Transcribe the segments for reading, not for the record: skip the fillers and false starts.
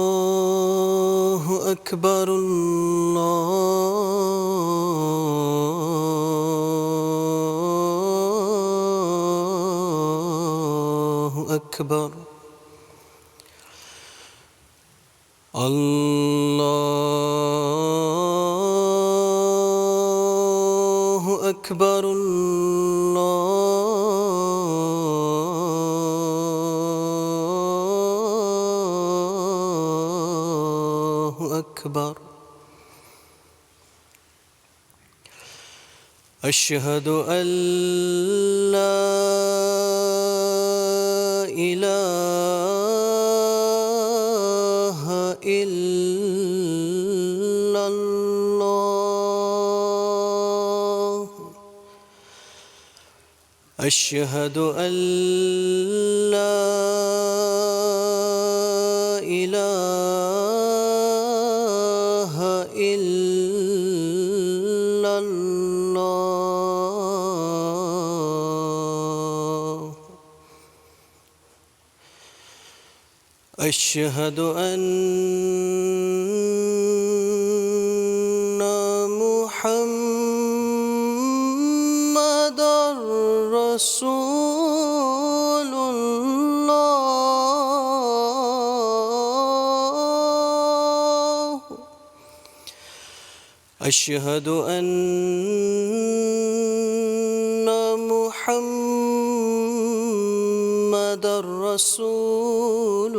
الله أكبر الله أكبر الله أكبر الله أكبر أشهد أن لا إله إلا الله أشهد أن لا إله إلا الله أشهد أن محمدًا رسول الله أشهد أن محمدًا رسول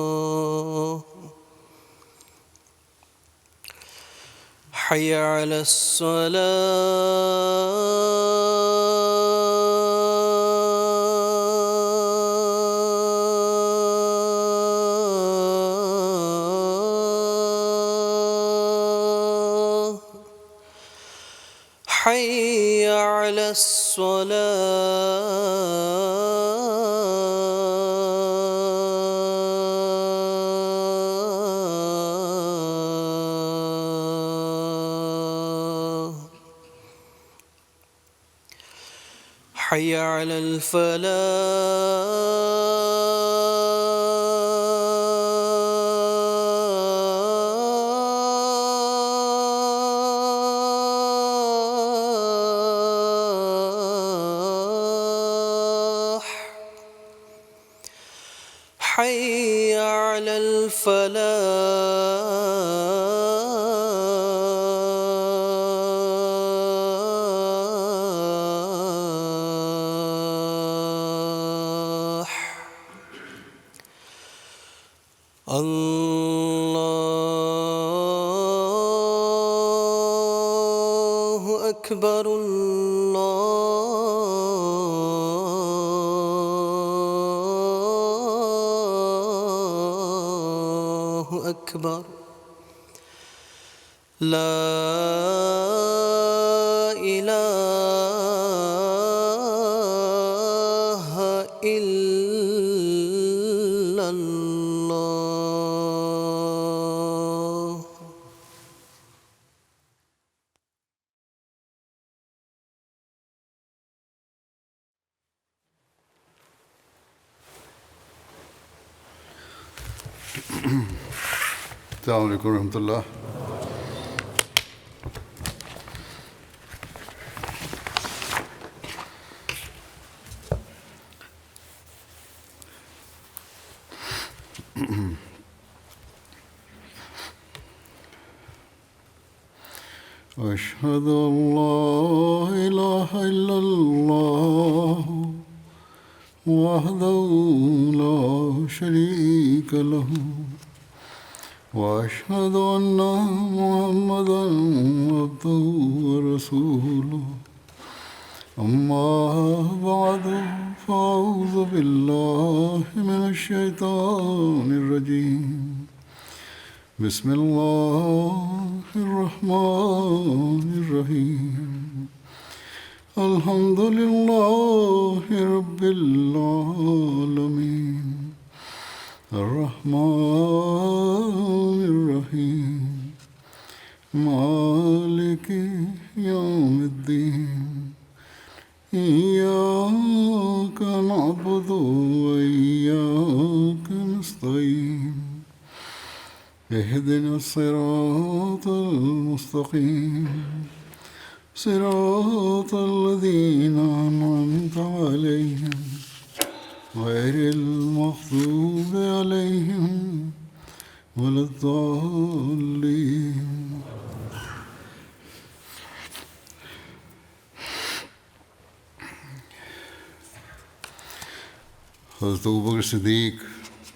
الله حي على الصلاة حي على الصلاة حي على الفلاح حي على الفلاح الله أكبر الله أكبر لا إله إلا الله السلام علیکم ورحمۃ اللہ. أشهد أن لا إله إلا الله وحده لا شريك له وأشهد أن محمدًا عبده ورسوله أما بعد فأعوذ بالله من الشيطان الرجيم بسم الله الرحمن الرحيم الحمد لله رب العالمين الرحمن الرحيم مالك يوم الدين إياك نعبد وإياك نستعين اهدنا الصراط المستقيم صراط الذين أنعمت عليهم غير المغضوب عليهم ولا الضالين. حضرت ابوبکر صدیق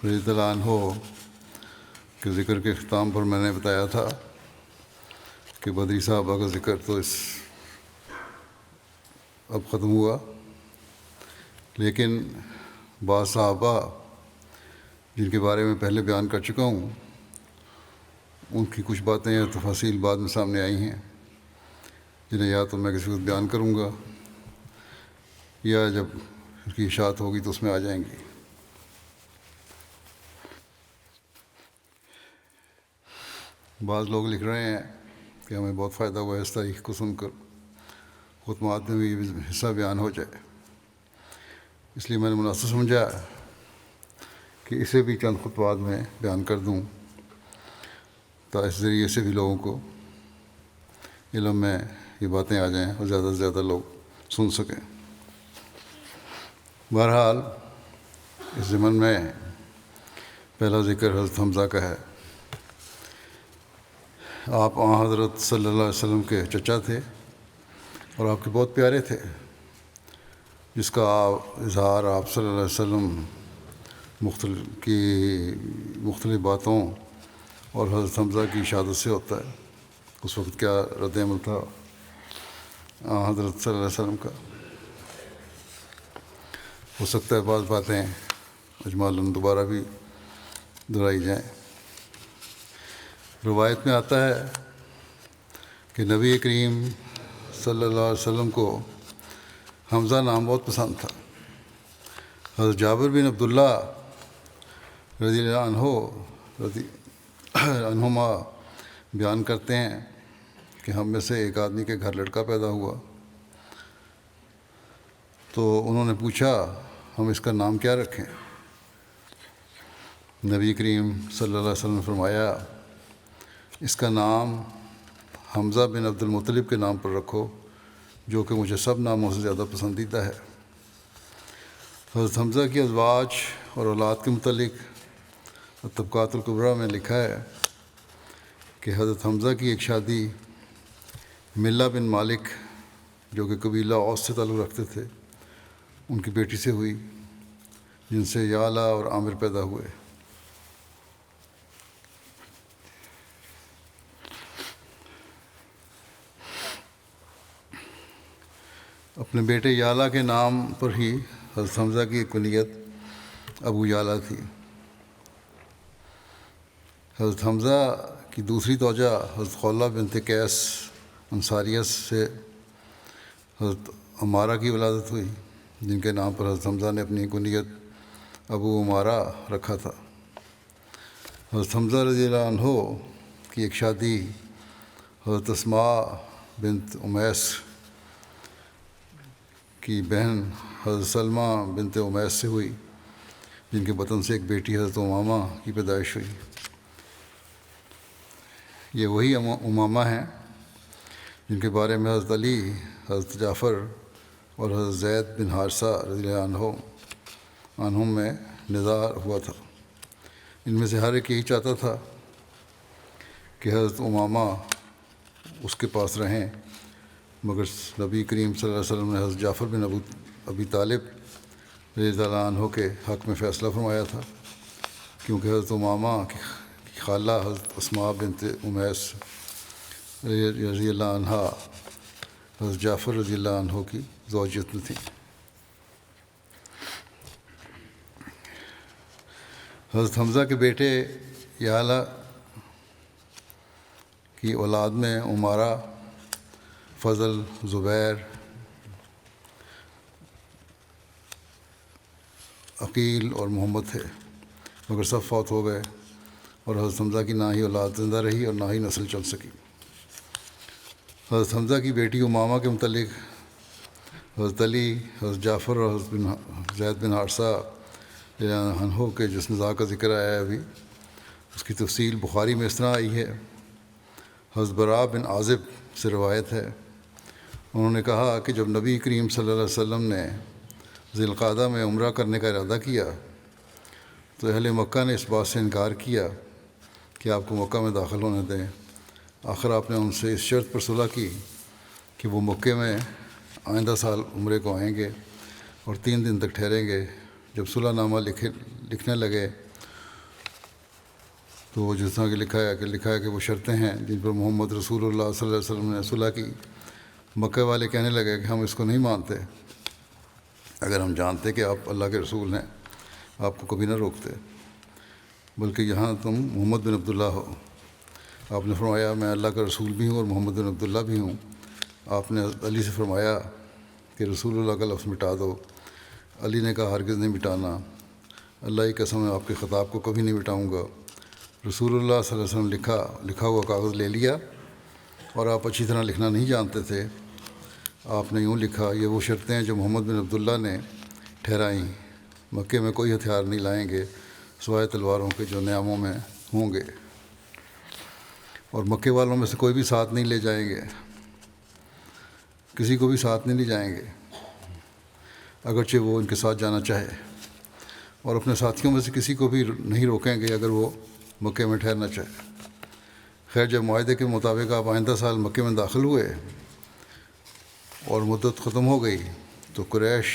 رضی اللہ عنہ کے ذکر کے اختتام پر میں نے بتایا تھا کہ بدری صحابہ کا ذکر تو اب ختم ہوا، لیکن بعض صحابہ جن کے بارے میں پہلے بیان کر چکا ہوں ان کی کچھ باتیں یا تفاصیل بعد میں سامنے آئی ہیں، جنہیں یا تو میں کسی وقت بیان کروں گا یا جب اس کی اشاعت ہوگی تو اس میں آ جائیں گی۔ بعض لوگ لکھ رہے ہیں کہ ہمیں بہت فائدہ ہوا اس تاریخ کو سن کر، خطبات میں بھی حصہ بیان ہو جائے، اس لیے میں نے مناسب سمجھا کہ اسے بھی چند خطبات میں بیان کر دوں تاکہ اس ذریعے سے بھی لوگوں کو علم میں یہ باتیں آ جائیں اور زیادہ سے زیادہ لوگ سن سکیں۔ بہرحال اس ضمن میں پہلا ذکر حضرت حمزہ کا ہے۔ آپ حضرت صلی اللہ علیہ وسلم کے چچا تھے اور آپ کے بہت پیارے تھے، جس کا اظہار آپ صلی اللہ علیہ وسلم مختلف باتوں اور حضرت حمزہ کی شہادت سے ہوتا ہے۔ اس وقت کیا رد عمل تھا حضرت صلی اللہ علیہ وسلم کا، ہو سکتا ہے بعض باتیں اجمالاً دوبارہ بھی دہرائی جائیں۔ روایت میں آتا ہے کہ نبی کریم صلی اللہ علیہ وسلم کو حمزہ نام بہت پسند تھا۔ حضرت جابر بن عبداللہ رضی اللہ عنہما بیان کرتے ہیں کہ ہم میں سے ایک آدمی کے گھر لڑکا پیدا ہوا تو انہوں نے پوچھا ہم اس کا نام کیا رکھیں؟ نبی کریم صلی اللہ علیہ وسلم نے فرمایا اس کا نام حمزہ بن عبد المطلب کے نام پر رکھو، جو کہ مجھے سب ناموں سے زیادہ پسندیدہ ہے۔ حضرت حمزہ کی ازواج اور اولاد کے متعلق طبقات الکبریٰ میں لکھا ہے کہ حضرت حمزہ کی ایک شادی ملہ بن مالک جو کہ قبیلہ اوس سے تعلق رکھتے تھے ان کی بیٹی سے ہوئی، جن سے یعلا اور عامر پیدا ہوئے۔ اپنے بیٹے یعلا کے نام پر ہی حضرت حمزہ کی کنیت ابو یعلا تھی۔ حضرت حمزہ کی دوسری زوجہ حضرت خولہ بنت قیس انصاریہ سے حضرت عمارہ کی ولادت ہوئی، جن کے نام پر حضرت حمزہ نے اپنی کنیت ابو عمارہ رکھا تھا۔ حضرت حمزہ رضی اللہ عنہ کی ایک شادی حضرت اسماء بنت امیس کی بہن حضرت سلمہ بنت امیس سے ہوئی، جن کے بطن سے ایک بیٹی حضرت امامہ کی پیدائش ہوئی۔ یہ وہی امامہ ہیں جن کے بارے میں حضرت علی، حضرت جعفر اور حضرت زید بن حارثہ رضی اللہ عنہم میں نزاع ہوا تھا۔ ان میں سے ہر ایک یہی چاہتا تھا کہ حضرت امامہ اس کے پاس رہیں، مگر نبی کریم صلی اللہ علیہ وسلم نے حضرت جعفر بن ابی طالب رضی اللہ عنہ کے حق میں فیصلہ فرمایا تھا، کیونکہ حضرت امامہ کی خالہ حضرت اسماء بنت امیس رضی اللہ عنہ حضرت جعفر رضی اللہ عنہ کی زوجیت میں تھیں۔ حضرت حمزہ کے بیٹے یعلا کی اولاد میں عمارہ، فضل، زبیر، عقیل اور محمد تھے، مگر سب فوت ہو گئے اور حضرت حمزہ کی نہ ہی اولاد زندہ رہی اور نہ ہی نسل چل سکی۔ حضرت حمزہ کی بیٹی امامہ کے متعلق حضرت علی، حضرت جعفر اور حضرت زید بن حارثہ رضی اللہ عنہ کے جس نزاع کا ذکر آیا ہے ابھی، اس کی تفصیل بخاری میں اس طرح آئی ہے۔ حضرت براء بن عازب سے روایت ہے، انہوں نے کہا کہ جب نبی کریم صلی اللہ علیہ وسلم نے ذی القعدہ میں عمرہ کرنے کا ارادہ کیا تو اہل مکہ نے اس بات سے انکار کیا کہ آپ کو مکہ میں داخل ہونے دیں۔ آخر آپ نے ان سے اس شرط پر صلح کی کہ وہ مکے میں آئندہ سال عمرے کو آئیں گے اور 3 دن تک ٹھہریں گے۔ جب صلح نامہ لکھنے لگے تو وہ جس طرح کہ لکھا ہے کہ وہ شرطیں ہیں جن پر محمد رسول اللہ صلی اللہ علیہ وسلم نے صلح کی۔ مکہ والے کہنے لگے کہ ہم اس کو نہیں مانتے، اگر ہم جانتے کہ آپ اللہ کے رسول ہیں آپ کو کبھی نہ روکتے، بلکہ یہاں تم محمد بن عبداللہ ہو۔ آپ نے فرمایا میں اللہ کا رسول بھی ہوں اور محمد بن عبداللہ بھی ہوں۔ آپ نے علی سے فرمایا کہ رسول اللہ کا لفظ مٹا دو۔ علی نے کہا ہرگز نہیں مٹانا، اللہ کی قسم میں آپ کے خطاب کو کبھی نہیں مٹاؤں گا۔ رسول اللہ صلی اللہ علیہ وسلم لکھا ہوا کاغذ لے لیا، اور آپ اچھی طرح لکھنا نہیں جانتے تھے۔ آپ نے یوں لکھا، یہ وہ شرطیں ہیں جو محمد بن عبداللہ نے ٹھہرائیں، مکے میں کوئی ہتھیار نہیں لائیں گے سوائے تلواروں کے جو نیاموں میں ہوں گے، اور مکے والوں میں سے کوئی بھی ساتھ نہیں لے جائیں گے، کسی کو بھی ساتھ نہیں لے جائیں گے اگرچہ وہ ان کے ساتھ جانا چاہے، اور اپنے ساتھیوں میں سے کسی کو بھی نہیں روکیں گے اگر وہ مکے میں ٹھہرنا چاہے۔ خیر جب معاہدے کے مطابق آپ آئندہ سال مکے میں داخل ہوئے اور مدت ختم ہو گئی تو قریش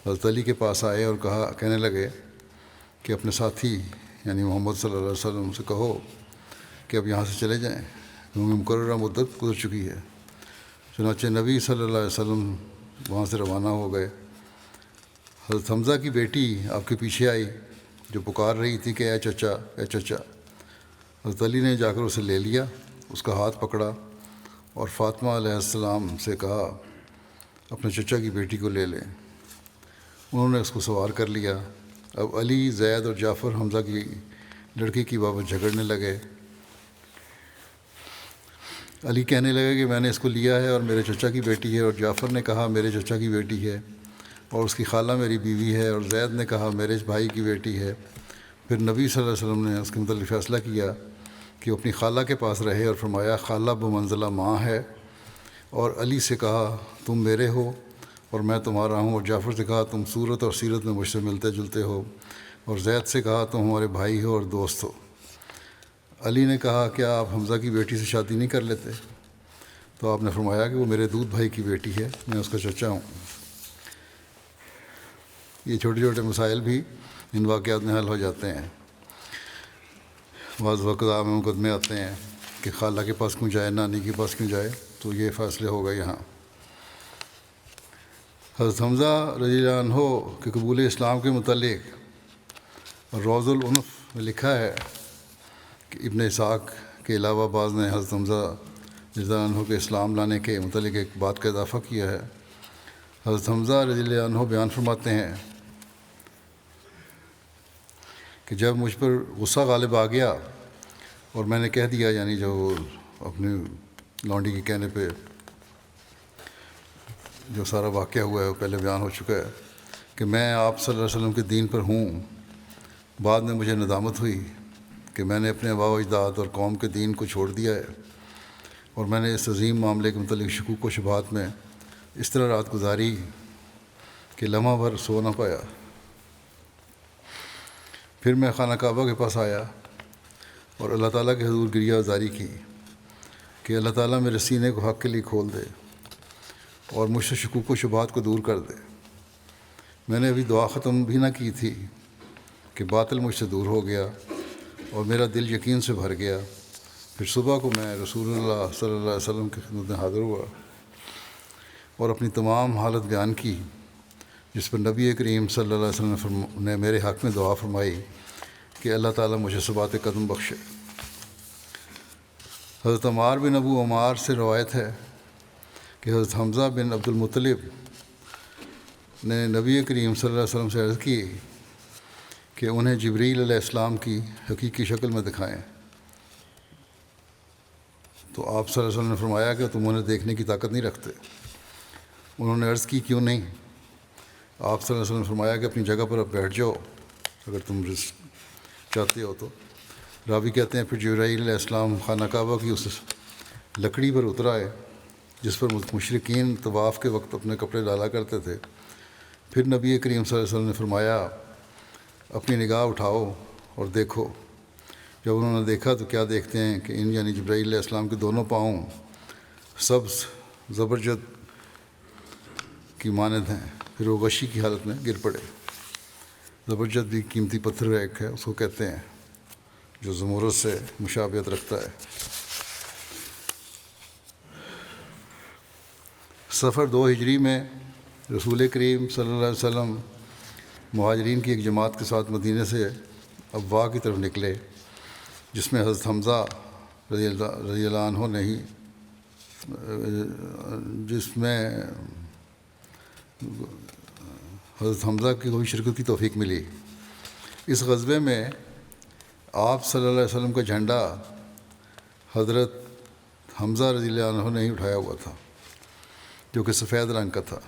حضرت علی کے پاس آئے اور کہنے لگے کہ اپنے ساتھی یعنی محمد صلی اللہ علیہ وسلم سے کہو کہ اب یہاں سے چلے جائیں کیونکہ مقررہ مدت گزر چکی ہے۔ چنانچہ نبی صلی اللہ علیہ وسلم وہاں سے روانہ ہو گئے۔ حضرت حمزہ کی بیٹی آپ کے پیچھے آئی جو پکار رہی تھی کہ اے چچا اے چچا۔ حضرت علی نے جا کر اسے لے لیا، اس کا ہاتھ پکڑا اور فاطمہ علیہ السلام سے کہا اپنے چچا کی بیٹی کو لے لیں۔ انہوں نے اس کو سوار کر لیا۔ اب علی، زید اور جعفر حمزہ کی لڑکی کی بابت جھگڑنے لگے۔ علی کہنے لگے کہ میں نے اس کو لیا ہے اور میرے چچا کی بیٹی ہے، اور جعفر نے کہا میرے چچا کی بیٹی ہے اور اس کی خالہ میری بیوی ہے، اور زید نے کہا میرے بھائی کی بیٹی ہے۔ پھر نبی صلی اللہ علیہ وسلم نے اس کے متعلق فیصلہ کیا کہ وہ اپنی خالہ کے پاس رہے اور فرمایا خالہ بمنزلہ ماں ہے، اور علی سے کہا تم میرے ہو اور میں تمہارا ہوں، اور جعفر سے کہا تم صورت اور سیرت میں مجھ سے ملتے جلتے ہو، اور زید سے کہا تم ہمارے بھائی ہو اور دوست ہو۔ علی نے کہا کیا آپ حمزہ کی بیٹی سے شادی نہیں کر لیتے؟ تو آپ نے فرمایا کہ وہ میرے دودھ بھائی کی بیٹی ہے، میں اس کا چچا ہوں۔ یہ چھوٹے چھوٹے مسائل بھی ان واقعات میں حل ہو جاتے ہیں۔ بعض وقت میں مقدمے آتے ہیں کہ خالہ کے پاس کیوں جائے، نانی کے پاس کیوں جائے، تو یہ فیصلے ہو گئے یہاں۔ حضرت حمزہ رضی اللہ عنہ کے قبول اسلام کے متعلق روض العنف میں لکھا ہے کہ ابن اسحاق کے علاوہ بعض نے حضرت حمزہ رضی اللہ عنہ کے اسلام لانے کے متعلق ایک بات کا اضافہ کیا ہے۔ حضرت حمزہ رضی اللہ عنہ بیان فرماتے ہیں کہ جب مجھ پر غصہ غالب آ گیا اور میں نے کہہ دیا، یعنی جو اپنی لونڈی کے کہنے پہ جو سارا واقعہ ہوا ہے وہ پہلے بیان ہو چکا ہے کہ میں آپ صلی اللہ علیہ وسلم کے دین پر ہوں، بعد میں مجھے ندامت ہوئی کہ میں نے اپنے آباء و اجداد اور قوم کے دین کو چھوڑ دیا ہے، اور میں نے اس عظیم معاملے کے متعلق شکوک و شبہات میں اس طرح رات گزاری کہ لمحہ بھر سو نہ پایا۔ پھر میں خانہ کعبہ کے پاس آیا اور اللہ تعالیٰ کے حضور گریہ وزاری کی کہ اللہ تعالیٰ میرے سینے کو حق کے لیے کھول دے اور مجھ سے شکوک و شبہات کو دور کر دے۔ میں نے ابھی دعا ختم بھی نہ کی تھی کہ باطل مجھ سے دور ہو گیا اور میرا دل یقین سے بھر گیا۔ پھر صبح کو میں رسول اللہ صلی اللہ علیہ وسلم کی خدمت میں حاضر ہوا اور اپنی تمام حالت بیان کی، جس پر نبی کریم صلی اللہ علیہ وسلم نے میرے حق میں دعا فرمائی کہ اللہ تعالیٰ مجھے ثبات قدم بخشے۔ حضرت عمار بن ابو عمار سے روایت ہے کہ حضرت حمزہ بن عبد المطلب نے نبی کریم صلی اللہ علیہ وسلم سے عرض کی کہ انہیں جبریل علیہ السلام کی حقیقی شکل میں دکھائیں۔ تو آپ صلی اللہ علیہ وسلم نے فرمایا کہ تم انہیں دیکھنے کی طاقت نہیں رکھتے۔ انہوں نے عرض کی کیوں نہیں؟ آپ صلی اللہ علیہ وسلم نے فرمایا کہ اپنی جگہ پر اب بیٹھ جاؤ اگر تم چاہتے ہو تو۔ راوی کہتے ہیں پھر جبرائیل علیہ السلام خانہ کعبہ کی اس لکڑی پر اتر آئے جس پر مشرکین طواف کے وقت اپنے کپڑے ڈالا کرتے تھے۔ پھر نبی کریم صلی اللہ علیہ وسلم نے فرمایا اپنی نگاہ اٹھاؤ اور دیکھو۔ جب انہوں نے دیکھا تو کیا دیکھتے ہیں کہ ان یعنی جبرائیل علیہ السلام کے دونوں پاؤں سبز زبرجد کی مانند ہیں۔ پھر وہ غشی کی حالت میں گر پڑے۔ زبرجد بھی قیمتی پتھر ایک ہے، اس کو کہتے ہیں، جو زمرد سے مشابہت رکھتا ہے۔ سفر 2 ہجری میں رسول کریم صلی اللہ علیہ وسلم مہاجرین کی ایک جماعت کے ساتھ مدینہ سے ابوا کی طرف نکلے، جس میں حضرت حمزہ رضی اللہ عنہ حضرت حمزہ کی کوئی شرکت کی توفیق ملی۔ اس غزوے میں آپ صلی اللہ علیہ وسلم کا جھنڈا حضرت حمزہ رضی اللہ عنہ نے ہی اٹھایا ہوا تھا، جو کہ سفید رنگ کا تھا۔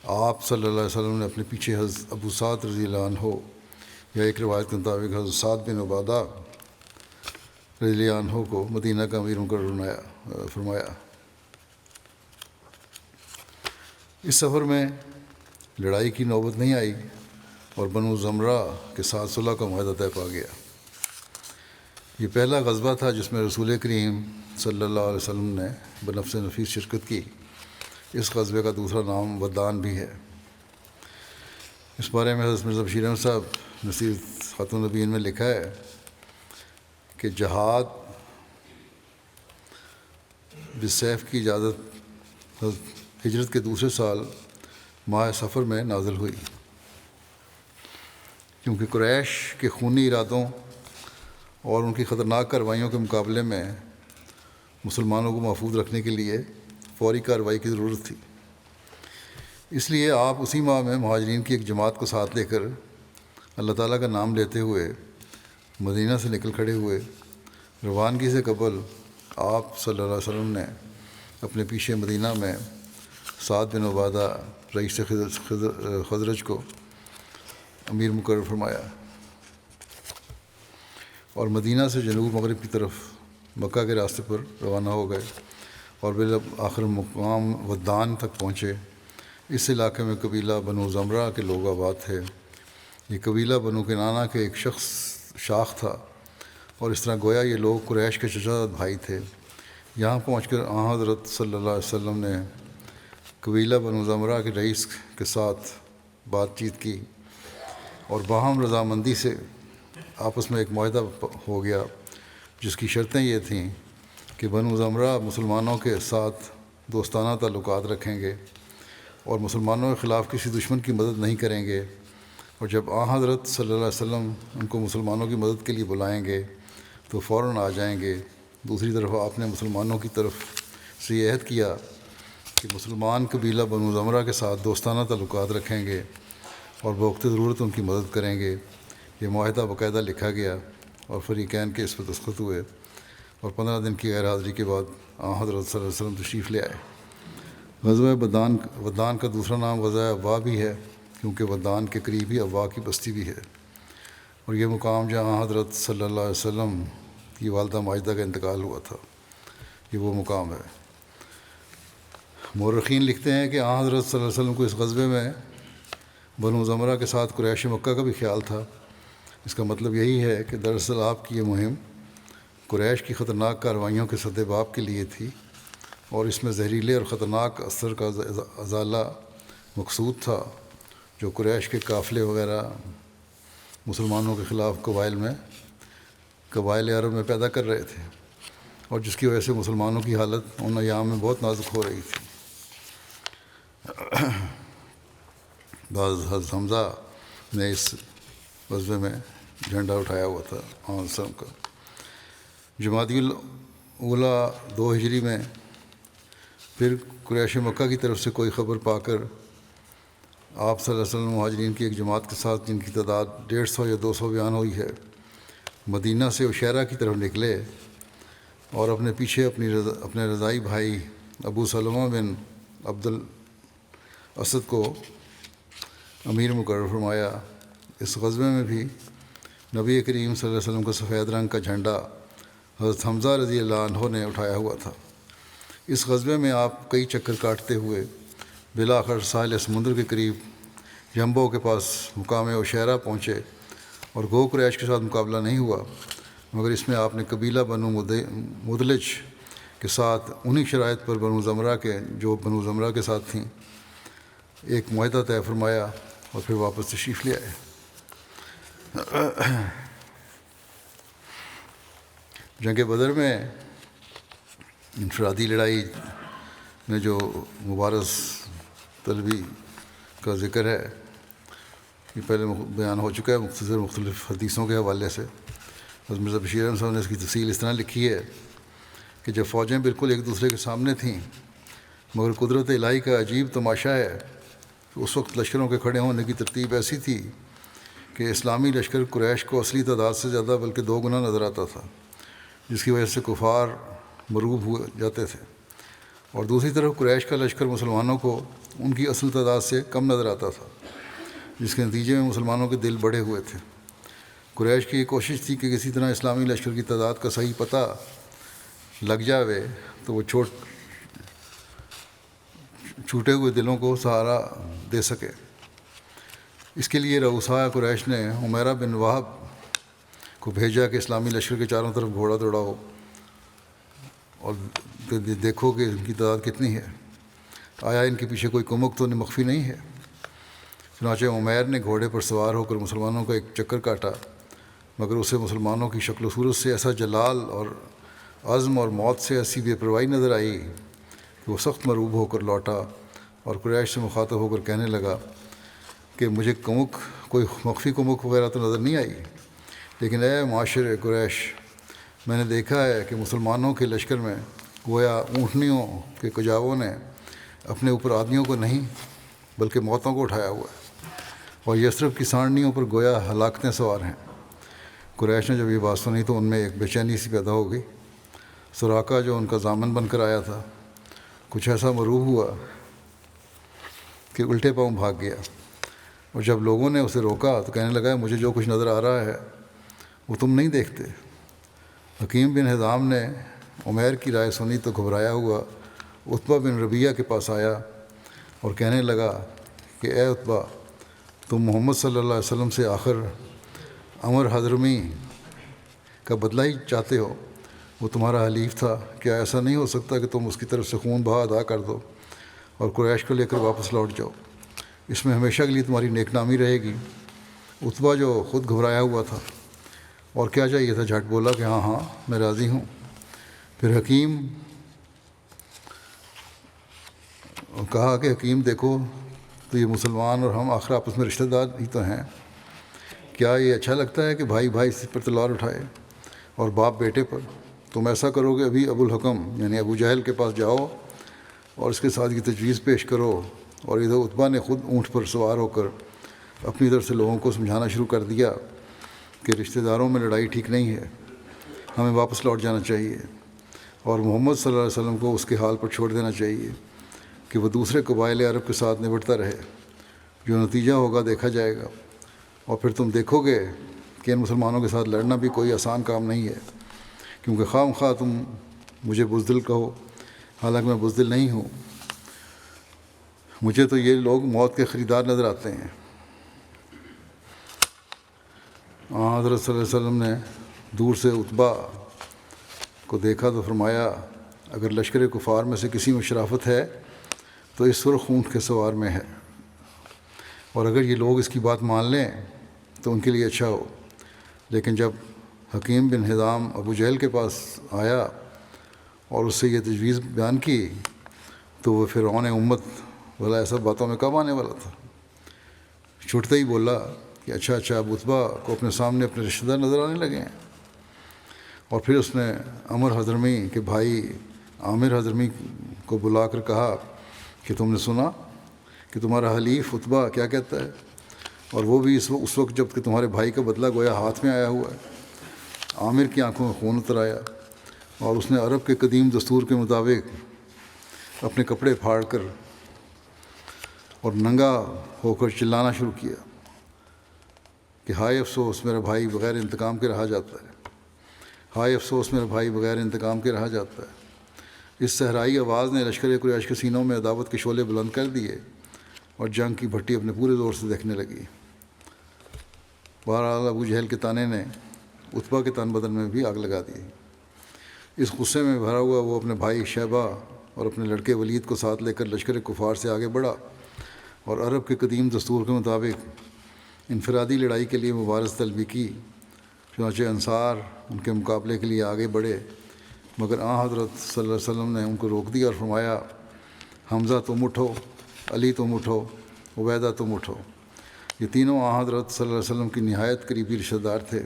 آپ صلی اللہ علیہ وسلم نے اپنے پیچھے حضرت ابو سعد رضی اللہ عنہ، یا ایک روایت کے مطابق حضرت سعد بن عبادہ رضی اللہ عنہ کو مدینہ کا امیر مقرر فرمایا۔ اس سفر میں لڑائی کی نوبت نہیں آئی اور بنو زمرہ کے ساتھ صلح کا معاہدہ طے پا گیا۔ یہ پہلا غزوہ تھا جس میں رسول کریم صلی اللہ علیہ وسلم نے بنفس نفیس شرکت کی۔ اس غزوے کا دوسرا نام ودان بھی ہے۔ اس بارے میں حضرت مرزا بشیر احمد صاحب نصیحت خاتون النبیین میں لکھا ہے کہ جہاد بالسیف کی اجازت ہجرت کے دوسرے سال ماہ سفر میں نازل ہوئی، کیونکہ قریش کے خونی ارادوں اور ان کی خطرناک کارروائیوں کے مقابلے میں مسلمانوں کو محفوظ رکھنے کے لیے فوری کارروائی کی ضرورت تھی۔ اس لیے آپ اسی ماہ میں مہاجرین کی ایک جماعت کو ساتھ لے کر اللہ تعالیٰ کا نام لیتے ہوئے مدینہ سے نکل کھڑے ہوئے۔ روانگی سے قبل آپ صلی اللہ علیہ وسلم نے اپنے پیچھے مدینہ میں سعد بن عبادہ رئیس خزرج کو امیر مقرر فرمایا اور مدینہ سے جنوب مغرب کی طرف مکہ کے راستے پر روانہ ہو گئے اور بالآخر مقام ودان تک پہنچے۔ اس علاقے میں قبیلہ بنو زمرہ کے لوگ آباد تھے۔ یہ قبیلہ بنو کنانہ کے ایک شاخ تھا، اور اس طرح گویا یہ لوگ قریش کے چچا بھائی تھے۔ یہاں پہنچ کر حضرت صلی اللہ علیہ وسلم نے قبیلہ بنو زمرہ کے رئیس کے ساتھ بات چیت کی اور باہم رضامندی سے آپس میں ایک معاہدہ ہو گیا، جس کی شرطیں یہ تھیں کہ بنو زمرہ مسلمانوں کے ساتھ دوستانہ تعلقات رکھیں گے اور مسلمانوں کے خلاف کسی دشمن کی مدد نہیں کریں گے، اور جب حضرت صلی اللہ علیہ وسلم ان کو مسلمانوں کی مدد کے لیے بلائیں گے تو فوراً آ جائیں گے۔ دوسری طرف آپ نے مسلمانوں کی طرف سے یہ عہد کیا کہ مسلمان قبیلہ بنو زمرہ کے ساتھ دوستانہ تعلقات رکھیں گے اور بوقت ضرورت ان کی مدد کریں گے۔ یہ معاہدہ باقاعدہ لکھا گیا اور فریقین کے اس پر دستخط ہوئے، اور 15 دن کی غیر حاضری کے بعد حضرت صلی اللہ علیہ وسلم تشریف لے آئے۔ غزوہ ودان کا دوسرا نام غزوہ ابوا بھی ہے، کیونکہ ودان کے قریب ہی ابوا کی بستی بھی ہے، اور یہ مقام جہاں حضرت صلی اللہ علیہ وسلم کی والدہ ماجدہ کا انتقال ہوا تھا، یہ وہ مقام ہے۔ مورخین لکھتے ہیں کہ حضرت صلی اللہ علیہ وسلم کو اس غزوے میں بنو زمرہ کے ساتھ قریش مکہ کا بھی خیال تھا۔ اس کا مطلب یہی ہے کہ دراصل آپ کی یہ مہم قریش کی خطرناک کارروائیوں کے سد باب کے لیے تھی، اور اس میں زہریلے اور خطرناک اثر کا ازالہ مقصود تھا، جو قریش کے قافلے وغیرہ مسلمانوں کے خلاف قبائل عرب میں پیدا کر رہے تھے، اور جس کی وجہ سے مسلمانوں کی حالت ان ایام میں بہت نازک ہو رہی تھی۔ بعض حضرت حمزہ نے اس غزوے میں جھنڈا اٹھایا ہوا تھا وسلم کا۔ جمادی الاولیٰ 2 ہجری میں پھر قریش مکہ کی طرف سے کوئی خبر پا کر آپ صلی اللہ علیہ وسلم مہاجرین کی ایک جماعت کے ساتھ، جن کی تعداد 150 یا 200 بیان ہوئی ہے، مدینہ سے عشیرہ کی طرف نکلے اور اپنے پیچھے اپنے رضائی بھائی ابو سلمہ بن عبد الاسد کو امیر مقرر فرمایا۔ اس غزوے میں بھی نبی کریم صلی اللہ علیہ وسلم کا سفید رنگ کا جھنڈا حضرت حمزہ رضی اللہ عنہ نے اٹھایا ہوا تھا۔ اس غزوے میں آپ کئی چکر کاٹتے ہوئے بالآخر ساحل سمندر کے قریب جنبو کے پاس مقام عشیرہ پہنچے، اور گو قریش کے ساتھ مقابلہ نہیں ہوا، مگر اس میں آپ نے قبیلہ بنو مدلج کے ساتھ انہی شرائط پر بنو زمرہ کے ساتھ تھیں ایک معاہدہ طے فرمایا اور پھر واپس تشریف لے آئے۔ جنگ بدر میں انفرادی لڑائی میں جو مبارز طلبی کا ذکر ہے یہ پہلے بیان ہو چکا ہے مختلف حدیثوں کے حوالے سے۔ حضرت مرزا بشیر احمد صاحب نے اس کی تفصیل اس طرح لکھی ہے کہ جب فوجیں بالکل ایک دوسرے کے سامنے تھیں، مگر قدرت الہی کا عجیب تماشا ہے کہ اس وقت لشکروں کے کھڑے ہونے کی ترتیب ایسی تھی کہ اسلامی لشکر قریش کو اصلی تعداد سے زیادہ بلکہ 2 گنا نظر آتا تھا، جس کی وجہ سے کفار مرعوب ہو جاتے تھے، اور دوسری طرف قریش کا لشکر مسلمانوں کو ان کی اصل تعداد سے کم نظر آتا تھا، جس کے نتیجے میں مسلمانوں کے دل بڑھے ہوئے تھے۔ قریش کی یہ کوشش تھی کہ کسی طرح اسلامی لشکر کی تعداد کا صحیح پتہ لگ جاوے تو وہ چھوٹے ہوئے دلوں کو سہارا دے سکے۔ اس کے لیے رؤساء قریش نے عمیرہ بن وہب کو بھیجا کہ اسلامی لشکر کے چاروں طرف گھوڑا دوڑاؤ اور دیکھو کہ ان کی تعداد کتنی ہے، آیا ان کے پیچھے کوئی کمک تو مخفی نہیں ہے۔ چنانچہ عمیر نے گھوڑے پر سوار ہو کر مسلمانوں کا ایک چکر کاٹا، مگر اسے مسلمانوں کی شکل و صورت سے ایسا جلال اور عزم اور موت سے ایسی بے پرواہی نظر آئی کہ وہ سخت مرعوب ہو کر لوٹا اور قریش سے مخاطب ہو کر کہنے لگا کہ مجھے کوئی مخفی کمک وغیرہ تو نظر نہیں آئی، لیکن اے معاشر قریش، میں نے دیکھا ہے کہ مسلمانوں کے لشکر میں گویا اونٹنیوں کے کجاووں نے اپنے اوپر آدمیوں کو نہیں بلکہ موتوں کو اٹھایا ہوا ہے، اور یثرب کی سانڈنیوں پر گویا ہلاکتیں سوار ہیں۔ قریش نے جب یہ بات سنی تو ان میں ایک بے چینی سی پیدا ہو گئی۔ سراقہ جو ان کا ضامن بن کر آیا تھا کچھ ایسا مرعوب ہوا کہ الٹے پاؤں بھاگ گیا، اور جب لوگوں نے اسے روکا تو کہنے لگا مجھے جو کچھ نظر آ رہا ہے وہ تم نہیں دیکھتے۔ حکیم بن حزام نے عمیر کی رائے سنی تو گھبرایا ہوا عتبہ بن ربیعہ کے پاس آیا اور کہنے لگا کہ اے عتبہ، تم محمد صلی اللہ علیہ وسلم سے آخر عمر حضرمی کا بدلہ ہی چاہتے ہو، وہ تمہارا حلیف تھا، کیا ایسا نہیں ہو سکتا کہ تم اس کی طرف سے خون بہا ادا کر دو اور قریش کو لے کر واپس لوٹ جاؤ؟ اس میں ہمیشہ کے لیے تمہاری نیک نامی رہے گی۔ عتبہ جو خود گھبرایا ہوا تھا اور کیا چاہیے تھا جھٹ بولا کہ ہاں ہاں میں راضی ہوں۔ پھر حکیم کہا کہ حکیم دیکھو تو یہ مسلمان اور ہم آخر آپس میں رشتہ دار ہی تو ہیں، کیا یہ اچھا لگتا ہے کہ بھائی بھائی پر تلوار اٹھائے اور باپ بیٹے پر؟ تم ایسا کرو کہ ابھی ابو الحکم یعنی ابو جہل کے پاس جاؤ اور اس کے ساتھ یہ تجویز پیش کرو، اور ادھر عتبہ نے خود اونٹ پر سوار ہو کر اپنی طرف سے لوگوں کو سمجھانا شروع کر دیا کہ رشتہ داروں میں لڑائی ٹھیک نہیں ہے، ہمیں واپس لوٹ جانا چاہیے اور محمد صلی اللہ علیہ وسلم کو اس کے حال پر چھوڑ دینا چاہیے کہ وہ دوسرے قبائل عرب کے ساتھ نبٹتا رہے، جو نتیجہ ہوگا دیکھا جائے گا، اور پھر تم دیکھو گے کہ ان مسلمانوں کے ساتھ لڑنا بھی کوئی آسان کام نہیں ہے، کیونکہ خواہ مخواہ تم مجھے بزدل کہو، حالانکہ میں بزدل نہیں ہوں، مجھے تو یہ لوگ موت کے خریدار نظر آتے ہیں۔ حضرت صلی اللہ علیہ وسلم نے دور سے عتبہ کو دیکھا تو فرمایا اگر لشکر کفار میں سے کسی میں شرافت ہے تو اس سرخ اونٹ کے سوار میں ہے، اور اگر یہ لوگ اس کی بات مان لیں تو ان کے لیے اچھا ہو۔ لیکن جب حکیم بن حزام ابو جہل کے پاس آیا اور اس سے یہ تجویز بیان کی تو وہ فرعون امت والا ایسا باتوں میں کب آنے والا تھا، چھوٹتے ہی بولا کہ اچھا اب عتبہ کو اپنے سامنے اپنے رشتہ دار نظر آنے لگے ہیں۔ اور پھر اس نے عمر حضرمی کے بھائی عامر حضرمی کو بلا کر کہا کہ تم نے سنا کہ تمہارا حلیف عتبہ کیا کہتا ہے، اور وہ بھی اس وقت جب کہ تمہارے بھائی کا بدلہ گویا ہاتھ میں آیا ہوا ہے۔ عامر کی آنکھوں میں خون اتر آیا اور اس نے عرب کے قدیم دستور کے مطابق اپنے کپڑے پھاڑ کر اور ننگا ہو کر چلانا شروع کیا کہ ہائے افسوس میرا بھائی بغیر انتقام کے رہا جاتا ہے، ہائے افسوس میرا بھائی بغیر انتقام کے رہا جاتا ہے۔ اس صحرائی آواز نے لشکر قریش کے سینوں میں عداوت کے شعلے بلند کر دیے اور جنگ کی بھٹی اپنے پورے زور سے دیکھنے لگی۔ بہرحال ابو جہل کے تانے نے عتبہ کے تن بدن میں بھی آگ لگا دی۔ اس غصے میں بھرا ہوا وہ اپنے بھائی شیبہ اور اپنے لڑکے ولید کو ساتھ لے کر لشکر کفار سے آگے بڑھا اور عرب کے قدیم دستور کے مطابق انفرادی لڑائی کے لیے مبارز طلبی کی۔ چنانچہ انصار ان کے مقابلے کے لیے آگے بڑھے، مگر حضرت صلی اللہ علیہ وسلم نے ان کو روک دیا اور فرمایا، حمزہ تم اٹھو، علی تم اٹھو، عبیدہ تم اٹھو۔ یہ تینوں حضرت صلی اللہ علیہ وسلم کی نہایت قریبی رشتہ دار تھے،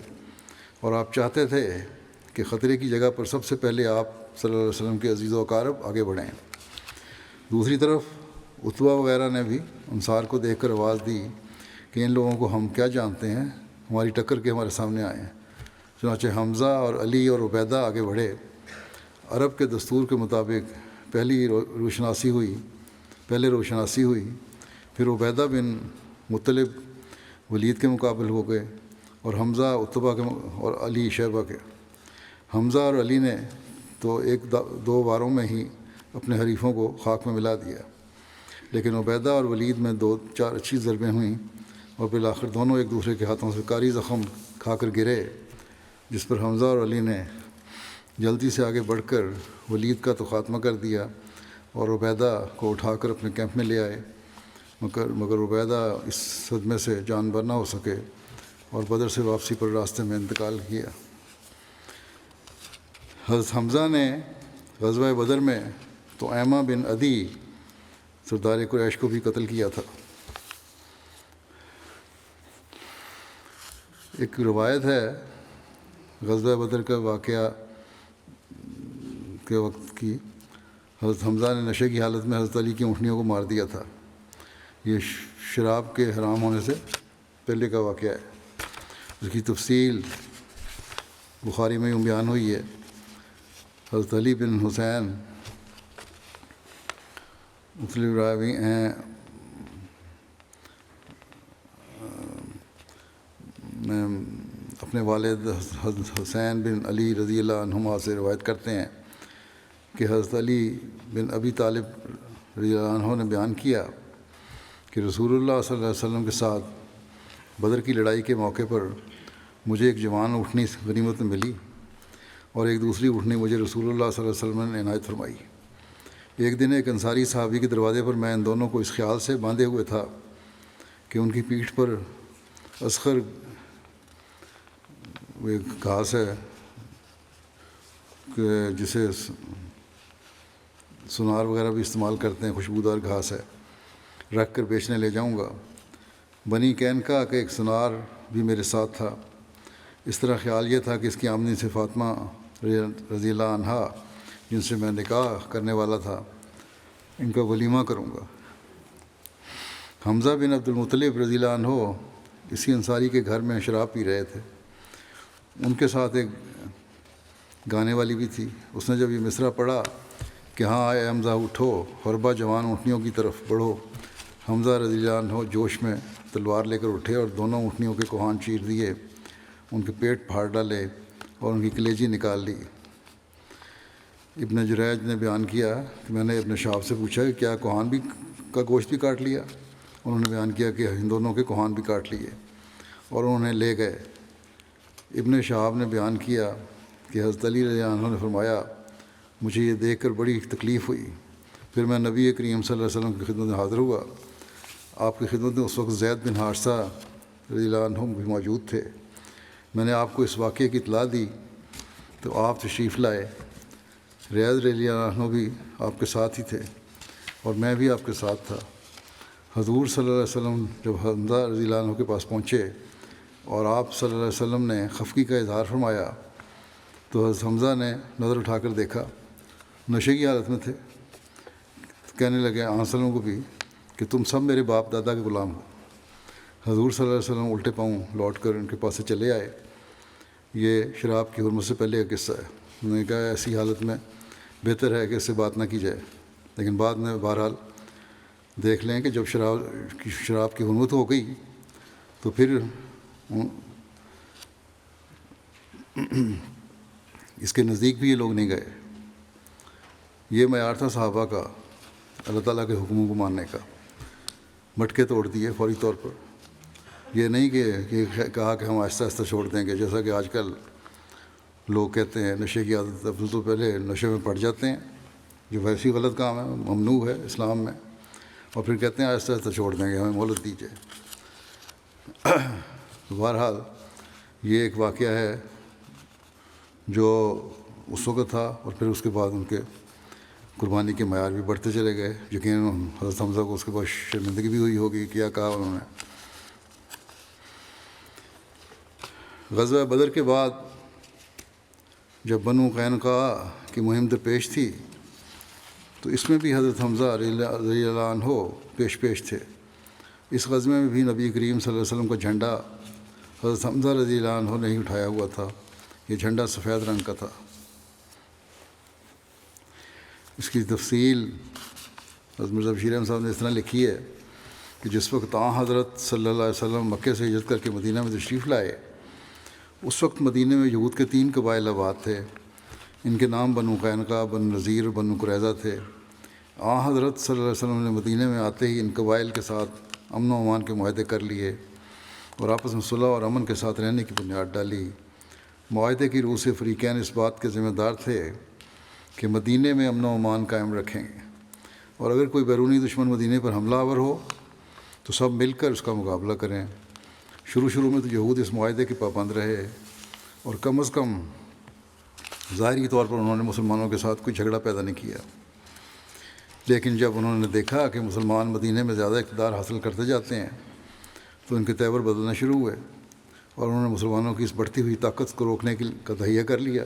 اور آپ چاہتے تھے کہ خطرے کی جگہ پر سب سے پہلے آپ صلی اللہ علیہ وسلم کے عزیز و اقارب آگے بڑھیں۔ دوسری طرف عتبہ وغیرہ نے بھی انصار کو دیکھ کر آواز دی کہ ان لوگوں کو ہم کیا جانتے ہیں، ہماری ٹکر کے ہمارے سامنے آئے ہیں۔ چنانچہ حمزہ اور علی اور عبیدہ آگے بڑھے۔ عرب کے دستور کے مطابق پہلے روشناسی ہوئی، پھر عبیدہ بن مطلب ولید کے مقابل ہو گئے، اور حمزہ عتبہ کے اور علی شیبہ کے۔ حمزہ اور علی نے تو ایک دو باروں میں ہی اپنے حریفوں کو خاک میں ملا دیا، لیکن عبیدہ اور ولید میں 2-4 اچھی ضربیں ہوئیں اور بالآخر دونوں ایک دوسرے کے ہاتھوں سے کاری زخم کھا کر گرے، جس پر حمزہ اور علی نے جلدی سے آگے بڑھ کر ولید کا تو خاتمہ کر دیا اور عبیدہ کو اٹھا کر اپنے کیمپ میں لے آئے، مگر عبیدہ اس صدمے سے جان بر نہ ہو سکے اور بدر سے واپسی پر راستے میں انتقال کیا۔ حضرت حمزہ نے غزوہ بدر میں تو ایمہ بن عدی سردار قریش کو بھی قتل کیا تھا۔ ایک روایت ہے غزوہ بدر کا واقعہ کے وقت کی، حضرت حمزہ نے نشے کی حالت میں حضرت علی کی اونٹنیوں کو مار دیا تھا۔ یہ شراب کے حرام ہونے سے پہلے کا واقعہ ہے، اس کی تفصیل بخاری میں یوں بیان ہوئی ہے۔ حضرت علی بن حسین مختلف راوی ہیں، میں اپنے والد حضرت حسین بن علی رضی اللہ عنہما سے روایت کرتے ہیں کہ حضرت علی بن ابی طالب رضی اللہ عنہ نے بیان کیا کہ رسول اللہ صلی اللہ علیہ وسلم کے ساتھ بدر کی لڑائی کے موقع پر مجھے ایک جوان اونٹنی غنیمت میں ملی اور ایک دوسری اونٹنی مجھے رسول اللہ صلی اللہ علیہ وسلم نے عنایت فرمائی۔ ایک دن ایک انصاری صحابی کے دروازے پر میں ان دونوں کو اس خیال سے باندھے ہوئے تھا کہ ان کی پیٹھ پر اسخر، وہ ایک گھاس ہے کہ جسے سنار وغیرہ بھی استعمال کرتے ہیں، خوشبودار گھاس ہے، رکھ کر بیچنے لے جاؤں گا۔ بنی کینکا کا ایک سنار بھی میرے ساتھ تھا۔ اس طرح خیال یہ تھا کہ اس کی آمدنی سے فاطمہ رضی اللہ عنہا جن سے میں نکاح کرنے والا تھا ان کا ولیمہ کروں گا۔ حمزہ بن عبد المطلب رضی اللہ عنہ اسی انصاری کے گھر میں شراب پی رہے تھے۔ ان کے ساتھ ایک گانے والی بھی تھی۔ اس نے جب یہ مصرع پڑھا کہ ہاں اے حمزہ اٹھو، حربہ جوان اونٹنیوں کی طرف بڑھو، حمزہ رضی اللہ عنہ جوش میں تلوار لے کر اٹھے اور دونوں اونٹنیوں کے کوہان چیر دیے، ان کے پیٹ پھاڑ ڈالے اور ان کی کلیجی نکال لی۔ ابن جریج نے بیان کیا کہ میں نے ابن شہاب سے پوچھا کہ کیا کوہان بھی کا گوشت بھی کاٹ لیا؟ انہوں نے بیان کیا کہ ان دونوں کے کوہان بھی کاٹ لیے اور انہیں لے گئے۔ ابن شہاب نے بیان کیا کہ حضرت علی رضی اللہ عنہ نے فرمایا، مجھے یہ دیکھ کر بڑی تکلیف ہوئی۔ پھر میں نبی کریم صلی اللہ علیہ وسلم کی خدمت میں حاضر ہوا۔ آپ کی خدمت میں اس وقت زید بن حارثہ رضی اللہ عنہ بھی موجود تھے۔ میں نے آپ کو اس واقعے کی اطلاع دی تو آپ تشریف لائے۔ ریاض رضی اللہ عنہ بھی آپ کے ساتھ ہی تھے اور میں بھی آپ کے ساتھ تھا۔ حضور صلی اللہ علیہ وسلم جب حمزہ رضی اللہ عنہ کے پاس پہنچے اور آپ صلی اللہ علیہ وسلم نے خفگی کا اظہار فرمایا تو حضرت حمزہ نے نظر اٹھا کر دیکھا، نشے کی حالت میں تھے۔ کہنے لگے وسلم کو بھی کہ تم سب میرے باپ دادا کے غلام ہو۔ حضور صلی اللہ علیہ وسلم الٹے پاؤں لوٹ کر ان کے پاس سے چلے آئے۔ یہ شراب کی حرمت سے پہلے کا قصہ ہے۔ انہوں نے کہا ایسی حالت میں بہتر ہے کہ اس سے بات نہ کی جائے، لیکن بعد میں بہرحال دیکھ لیں کہ جب شراب کی حرمت ہو گئی تو پھر اس کے نزدیک بھی یہ لوگ نہیں گئے۔ یہ معیار تھا صحابہ کا اللہ تعالیٰ کے حکموں کو ماننے کا، مٹکے توڑ دیے فوری طور پر۔ یہ نہیں کہ کہا کہ ہم آہستہ آہستہ چھوڑ دیں گے، جیسا کہ آج کل لوگ کہتے ہیں نشے کی عادت افضل تو پہلے نشے میں پڑ جاتے ہیں، جو ویسی غلط کام ہے، ممنوع ہے اسلام میں، اور پھر کہتے ہیں آہستہ آہستہ چھوڑ دیں گے، ہمیں مہلت دیجیے۔ بہرحال یہ ایک واقعہ ہے جو اس وقت تھا، اور پھر اس کے بعد ان کے قربانی کے معیار بھی بڑھتے چلے گئے۔ یقیناً حضرت حمزہ کو اس کے بعد شرمندگی بھی ہوئی ہوگی، کیا کہا انہوں نے۔ غزوہ بدر کے بعد جب بنو قینقاع کی مہم درپیش تھی تو اس میں بھی حضرت حمزہ رضی اللہ عنہ پیش تھے۔ اس غزوے میں بھی نبی کریم صلی اللہ علیہ وسلم کا جھنڈا حضرت حمزہ رضی اللہ عنہ نے ہی اٹھایا ہوا تھا۔ یہ جھنڈا سفید رنگ کا تھا۔ اس کی تفصیل حضرت مرزا بشیر احمد صاحب نے اس طرح لکھی ہے کہ جس وقت حضرت صلی اللہ علیہ وسلم مکے سے ہجرت کر کے مدینہ میں تشریف لائے، اس وقت مدینہ میں یہود کے 3 قبائل آباد تھے۔ ان کے نام بنو قینقاع، بنو نذیر اور بنو قریظہ تھے۔ حضرت صلی اللہ علیہ وسلم نے مدینہ میں آتے ہی ان قبائل کے ساتھ امن و امان کے معاہدے کر لیے اور آپس میں صلح اور امن کے ساتھ رہنے کی بنیاد ڈالی۔ معاہدے کی روح سے فریقین اس بات کے ذمہ دار تھے کہ مدینہ میں امن و امان قائم رکھیں، اور اگر کوئی بیرونی دشمن مدینہ پر حملہ آور ہو تو سب مل کر اس کا مقابلہ کریں۔ شروع میں تو یہود اس معاہدے کے پابند رہے اور کم از کم ظاہری طور پر انہوں نے مسلمانوں کے ساتھ کوئی جھگڑا پیدا نہیں کیا، لیکن جب انہوں نے دیکھا کہ مسلمان مدینہ میں زیادہ اقتدار حاصل کرتے جاتے ہیں تو ان کے تیور بدلنا شروع ہوئے، اور انہوں نے مسلمانوں کی اس بڑھتی ہوئی طاقت کو روکنے کا تہیہ کر لیا،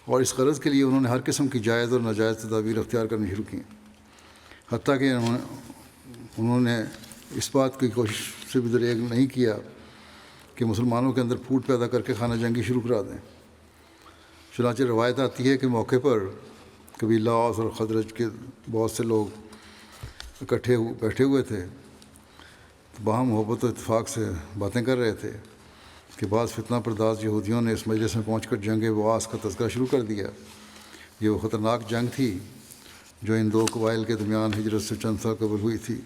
اور اس غرض کے لیے انہوں نے ہر قسم کی جائز اور ناجائز تدابیر اختیار کرنی شروع کیں، حتیٰ کہ انہوں نے اس بات کی کوشش سے بھی دریغ نہیں کیا کہ مسلمانوں کے اندر پھوٹ پیدا کر کے خانہ جنگی شروع کرا دیں۔ چنانچہ روایت آتی ہے کہ موقع پر قبیلہ اوس اور خزرج کے بہت سے لوگ بیٹھے ہوئے تھے، باہم محبت و اتفاق سے باتیں کر رہے تھے کہ بعض فتنہ پرداز یہودیوں نے اس مجلس میں پہنچ کر جنگ بواس کا تذکرہ شروع کر دیا۔ یہ وہ خطرناک جنگ تھی جو ان 2 قبائل کے درمیان ہجرت سے چند سال قبل ہوئی تھی،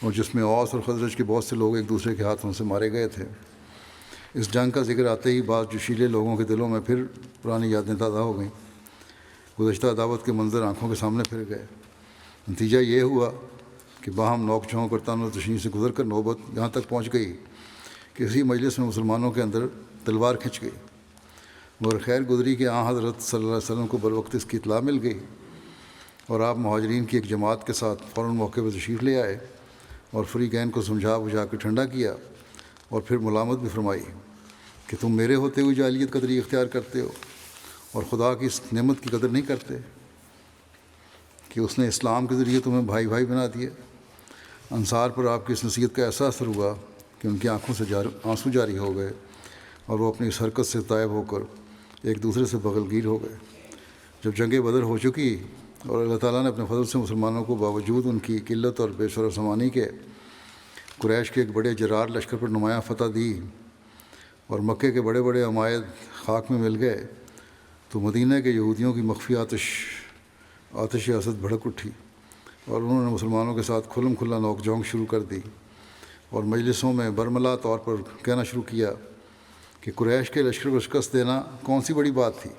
اور جس میں اوس اور خزرج کے بہت سے لوگ ایک دوسرے کے ہاتھوں سے مارے گئے تھے۔ اس جنگ کا ذکر آتے ہی بعض جوشیلے لوگوں کے دلوں میں پھر پرانی یادیں تازہ ہو گئیں۔ گزشتہ عداوت کے منظر آنکھوں کے سامنے پھر گئے۔ نتیجہ یہ ہوا کہ باہم نوک جھونک اور تان و تشنیع سے گزر کر نوبت یہاں تک پہنچ گئی کہ اسی مجلس میں مسلمانوں کے اندر تلوار کھنچ گئی، مگر خیر گزری کہ حضرت صلی اللہ علیہ وسلم کو بروقت اس کی اطلاع مل گئی، اور آپ مہاجرین کی ایک جماعت کے ساتھ فوراً موقع پر تشریف لے آئے اور فریقین کو سمجھا بجھا کے ٹھنڈا کیا، اور پھر ملامت بھی فرمائی کہ تم میرے ہوتے ہوئے جاہلیت کا طریقہ اختیار کرتے ہو اور خدا کی اس نعمت کی قدر نہیں کرتے کہ اس نے اسلام کے ذریعے تمہیں بھائی بھائی بنا دیا۔ انصار پر آپ کی اس نصیحت کا ایسا اثر ہوا کہ ان کی آنکھوں سے آنسو جاری ہو گئے، اور وہ اپنی اس حرکت سے طائب ہو کر ایک دوسرے سے بغل گیر ہو گئے۔ جب جنگ بدر ہو چکی اور اللہ تعالیٰ نے اپنے فضل سے مسلمانوں کو باوجود ان کی قلت اور بے شور و سمانی کے قریش کے ایک بڑے جرار لشکر پر نمایاں فتح دی اور مکے کے بڑے بڑے عمائد خاک میں مل گئے، تو مدینہ کے یہودیوں کی مخفی آتش حسد بھڑک اٹھی، اور انہوں نے مسلمانوں کے ساتھ کھلم کھلا نوک جھونک شروع کر دی، اور مجلسوں میں برملا طور پر کہنا شروع کیا کہ قریش کے لشکر کو شکست دینا کون سی بڑی بات تھی،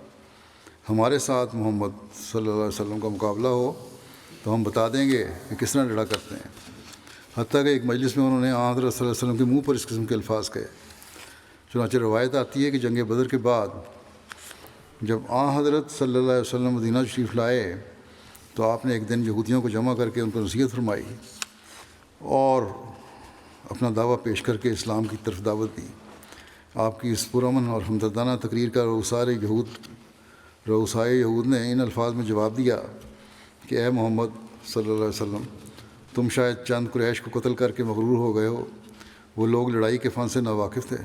ہمارے ساتھ محمد صلی اللہ علیہ وسلم کا مقابلہ ہو تو ہم بتا دیں گے کہ کس طرح لڑا کرتے ہیں۔ حتیٰ کہ ایک مجلس میں انہوں نے حضرت صلی اللہ علیہ وسلم کے منہ پر اس قسم کے الفاظ کہے۔ چنانچہ روایت آتی ہے کہ جنگ بدر کے بعد جب حضرت صلی اللہ علیہ وسلم مدینہ شریف لائے تو آپ نے ایک دن یہودیوں کو جمع کر کے ان کو نصیحت فرمائی اور اپنا دعویٰ پیش کر کے اسلام کی طرف دعوت دی۔ آپ کی اس پرامن اور ہمدردانہ تقریر کا رؤسائے یہود نے ان الفاظ میں جواب دیا کہ اے محمد صلی اللہ علیہ وسلم، تم شاید چند قریش کو قتل کر کے مغرور ہو گئے ہو، وہ لوگ لڑائی کے فن سے ناواقف تھے،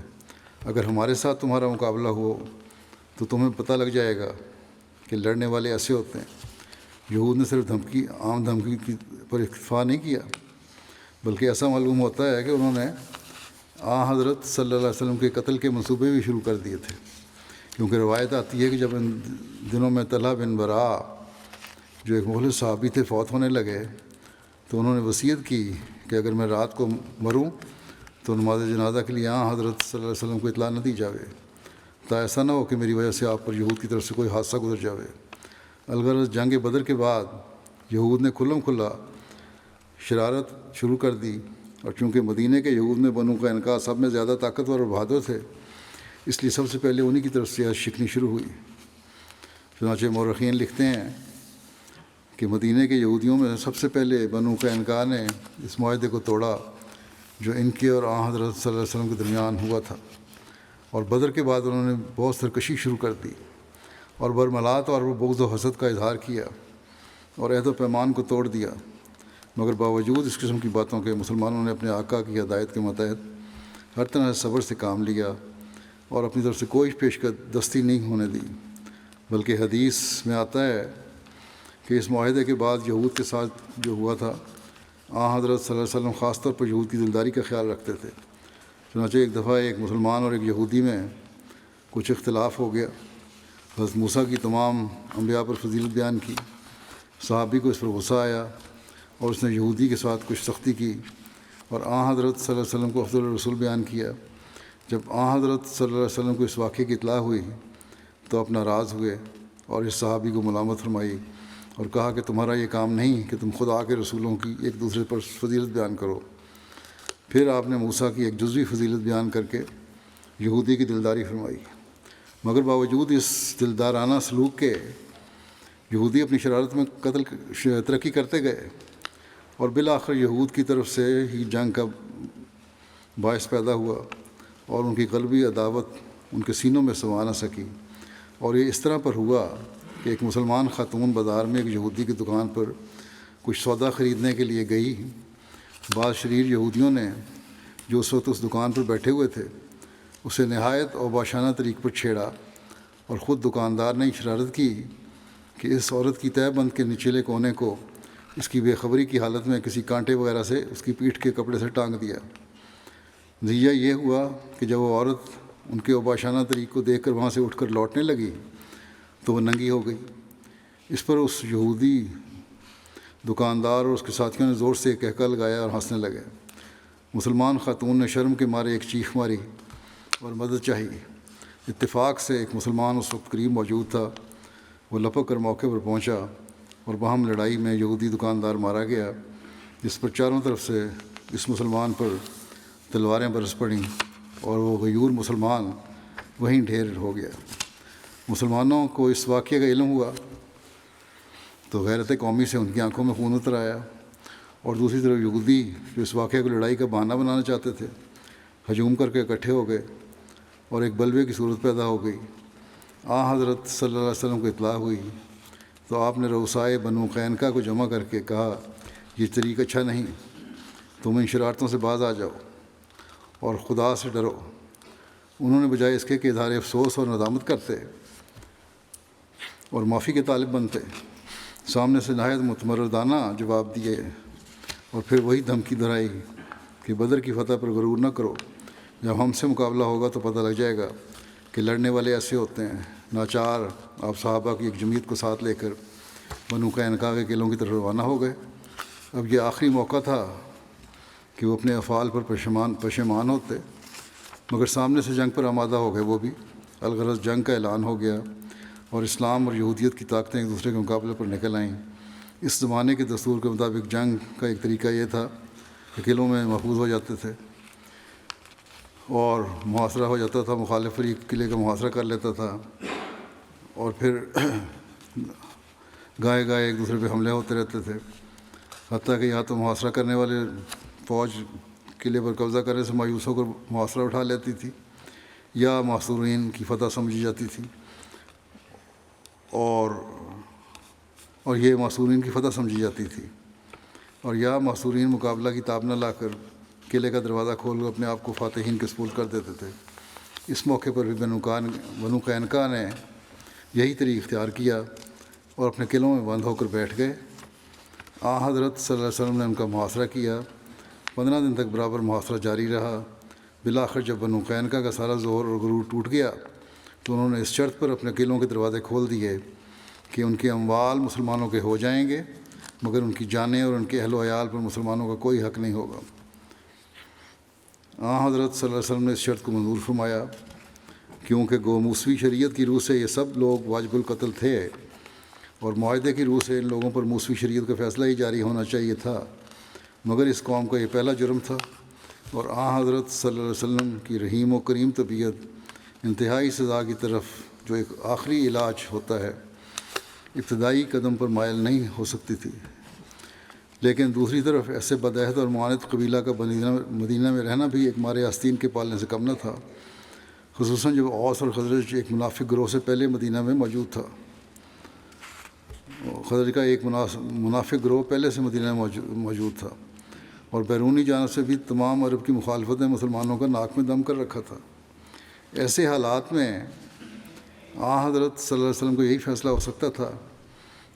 اگر ہمارے ساتھ تمہارا مقابلہ ہو تو تمہیں پتہ لگ جائے گا کہ لڑنے والے ایسے ہوتے ہیں۔ یہود نے صرف عام دھمکی پر اکتفا نہیں کیا، بلکہ ایسا معلوم ہوتا ہے کہ انہوں نے حضرت صلی اللہ علیہ وسلم کے قتل کے منصوبے بھی شروع کر دیے تھے، کیونکہ روایت آتی ہے کہ جب ان دنوں میں طلحہ بن برا جو ایک مخلص صحابی تھے فوت ہونے لگے تو انہوں نے وصیت کی کہ اگر میں رات کو مروں تو نماز جنازہ کے لیے حضرت صلی اللہ علیہ وسلم کو اطلاع نہ دی جاوے، تا ایسا نہ ہو کہ میری وجہ سے آپ پر یہود کی طرف سے کوئی حادثہ گزر جاوے۔ الغرض جنگ بدر کے بعد یہود نے کھلم کھلا شرارت شروع کر دی، اور چونکہ مدینہ کے یہود میں بنو قینقاع سب میں زیادہ طاقتور اور بہادر تھے، اس لیے سب سے پہلے انہی کی طرف سے شکنی شروع ہوئی۔ چنانچہ مورخین لکھتے ہیں کہ مدینہ کے یہودیوں میں سب سے پہلے بنو قینقاع نے اس معاہدے کو توڑا جو ان کے اور حضرت صلی اللہ علیہ وسلم کے درمیان ہوا تھا، اور بدر کے بعد انہوں نے بہت سرکشی شروع کر دی اور برملات اور بغض و حسد کا اظہار کیا اور عہد و پیمان کو توڑ دیا، مگر باوجود اس قسم کی باتوں کے مسلمانوں نے اپنے آقا کی ہدایت کے متحد ہر طرح سے صبر سے کام لیا اور اپنی طرف سے کوئی پیش دستی نہیں ہونے دی، بلکہ حدیث میں آتا ہے کہ اس معاہدے کے بعد یہود کے ساتھ جو ہوا تھا حضرت صلی اللہ علیہ وسلم خاص طور پر یہود کی دلداری کا خیال رکھتے تھے۔ چنانچہ ایک دفعہ ایک مسلمان اور ایک یہودی میں کچھ اختلاف ہو گیا۔ حضرت موسیٰ کی تمام انبیاء پر فضیلت بیان کی، صحابی کو اس پر غصہ آیا اور اس نے یہودی کے ساتھ کچھ سختی کی اور حضرت صلی اللہ علیہ وسلم کو افضل الرسول بیان کیا۔ جب حضرت صلی اللہ علیہ وسلم کو اس واقعے کی اطلاع ہوئی تو اپنا ناراض ہوئے اور اس صحابی کو ملامت فرمائی اور کہا کہ تمہارا یہ کام نہیں کہ تم خدا کے رسولوں کی ایک دوسرے پر فضیلت بیان کرو۔ پھر آپ نے موسیٰ کی ایک جزوی فضیلت بیان کر کے یہودی کی دلداری فرمائی، مگر باوجود اس دلدارانہ سلوک کے یہودی اپنی شرارت میں ترقی کرتے گئے اور بالآخر یہود کی طرف سے ہی جنگ کا باعث پیدا ہوا اور ان کی قلبی عداوت ان کے سینوں میں سما نہ سکی، اور یہ اس طرح پر ہوا کہ ایک مسلمان خاتون بازار میں ایک یہودی کی دکان پر کچھ سودا خریدنے کے لیے گئی۔ بعض شریر یہودیوں نے جو اس وقت اس دکان پر بیٹھے ہوئے تھے اسے نہایت اوباشانہ طریق پر چھیڑا، اور خود دکاندار نے شرارت کی کہ اس عورت کی تہہ بند کے نچلے کونے کو اس کی بے خبری کی حالت میں کسی کانٹے وغیرہ سے اس کی پیٹھ کے کپڑے سے ٹانگ دیا۔ نتیجہ یہ ہوا کہ جب وہ عورت ان کے اوباشانہ طریق کو دیکھ کر وہاں سے اٹھ کر لوٹنے لگی تو وہ ننگی ہو گئی۔ اس پر اس یہودی دکاندار اور اس کے ساتھیوں نے زور سے ایک کہکا لگایا اور ہنسنے لگے۔ مسلمان خاتون نے شرم کے مارے ایک چیخ ماری اور مدد چاہی۔ اتفاق سے ایک مسلمان اس وقت قریب موجود تھا، وہ لپک کر موقع پر پہنچا اور باہم لڑائی میں یہودی دکاندار مارا گیا، جس پر چاروں طرف سے اس مسلمان پر تلواریں برس پڑیں اور وہ غیور مسلمان وہیں ڈھیر ہو گیا۔ مسلمانوں کو اس واقعے کا علم ہوا تو غیرت قومی سے ان کی آنکھوں میں خون اتر آیا، اور دوسری طرف یہودی جو اس واقعے کو لڑائی کا بہانہ بنانا چاہتے تھے ہجوم کر کے اکٹھے ہو گئے اور ایک بلوے کی صورت پیدا ہو گئی۔ حضرت صلی اللہ علیہ وسلم کو اطلاع ہوئی تو آپ نے رؤسائے بنو قینقاع کو جمع کر کے کہا یہ طریق اچھا نہیں، تم ان شرارتوں سے باز آ جاؤ اور خدا سے ڈرو۔ انہوں نے بجائے اس کے کہ اظہار افسوس اور ندامت کرتے اور معافی کے طالب بنتے، سامنے سے نہایت متمردانہ جواب دیے اور پھر وہی دھمکی دہرائی کہ بدر کی فتح پر غرور نہ کرو، جب ہم سے مقابلہ ہوگا تو پتہ لگ جائے گا کہ لڑنے والے ایسے ہوتے ہیں۔ ناچار آپ صحابہ کی ایک جمعیت کو ساتھ لے کر بنو قینقاع کے قلعوں کی طرف روانہ ہو گئے۔ اب یہ آخری موقع تھا کہ وہ اپنے افعال پر پشیمان ہوتے، مگر سامنے سے جنگ پر آمادہ ہو گئے وہ بھی۔ الغرض جنگ کا اعلان ہو گیا اور اسلام اور یہودیت کی طاقتیں ایک دوسرے کے مقابلے پر نکل آئیں۔ اس زمانے کے دستور کے مطابق جنگ کا ایک طریقہ یہ تھا کہ قلعوں میں محفوظ ہو جاتے تھے اور محاصرہ ہو جاتا تھا، مخالف فریق قلعے کا محاصرہ کر لیتا تھا اور پھر گائے گائے ایک دوسرے پہ حملے ہوتے رہتے تھے، حتیٰ کہ یا تو محاصرہ کرنے والے فوج قلعے پر قبضہ کرنے سے مایوس ہو کر محاصرہ اٹھا لیتی تھی، یا محصورین کی فتح سمجھی جاتی تھی اور یہ محصورین کی فتح سمجھی جاتی تھی، اور یا محصورین مقابلہ کی تاب نہ لا کر قلعے کا دروازہ کھول کر اپنے آپ کو فاتحین کے سپرد کر دیتے تھے۔ اس موقع پر بھی بنو قینقاع نے یہی طریق اختیار کیا اور اپنے قلعوں میں بند ہو کر بیٹھ گئے۔ حضرت صلی اللہ علیہ وسلم نے ان کا محاصرہ کیا۔ 15 دن تک برابر محاصرہ جاری رہا۔ بالآخر جب بنو قینقاع کا سارا زور اور غرور ٹوٹ گیا تو انہوں نے اس شرط پر اپنے قلعوں کے دروازے کھول دیے کہ ان کے اموال مسلمانوں کے ہو جائیں گے، مگر ان کی جانیں اور ان کے اہل و عیال پر مسلمانوں کا کوئی حق نہیں ہوگا۔ حضرت صلی اللہ علیہ وسلم نے اس شرط کو منظور فرمایا، کیونکہ گو موسوی شریعت کی روح سے یہ سب لوگ واجب القتل تھے اور معاہدے کی روح سے ان لوگوں پر موسوی شریعت کا فیصلہ ہی جاری ہونا چاہیے تھا، مگر اس قوم کا یہ پہلا جرم تھا۔ اور حضرت صلی اللہ علیہ وسلم کی رحیم و کریم طبیعت انتہائی سزا کی طرف جو ایک آخری علاج ہوتا ہے ابتدائی قدم پر مائل نہیں ہو سکتی تھی، لیکن دوسری طرف ایسے بدعہد اور معاند قبیلہ کا مدینہ میں رہنا بھی ایک مارے آستین کے پالنے سے کم نہ تھا، خصوصاً جب اوس اور خزرج ایک منافق گروہ سے پہلے مدینہ میں موجود تھا۔ خزرج کا ایک منافق گروہ پہلے سے مدینہ میں موجود تھا اور بیرونی جانب سے بھی تمام عرب کی مخالفت نے مسلمانوں کا ناک میں دم کر رکھا تھا۔ ایسے حالات میں حضرت صلی اللہ علیہ وسلم کو یہی فیصلہ ہو سکتا تھا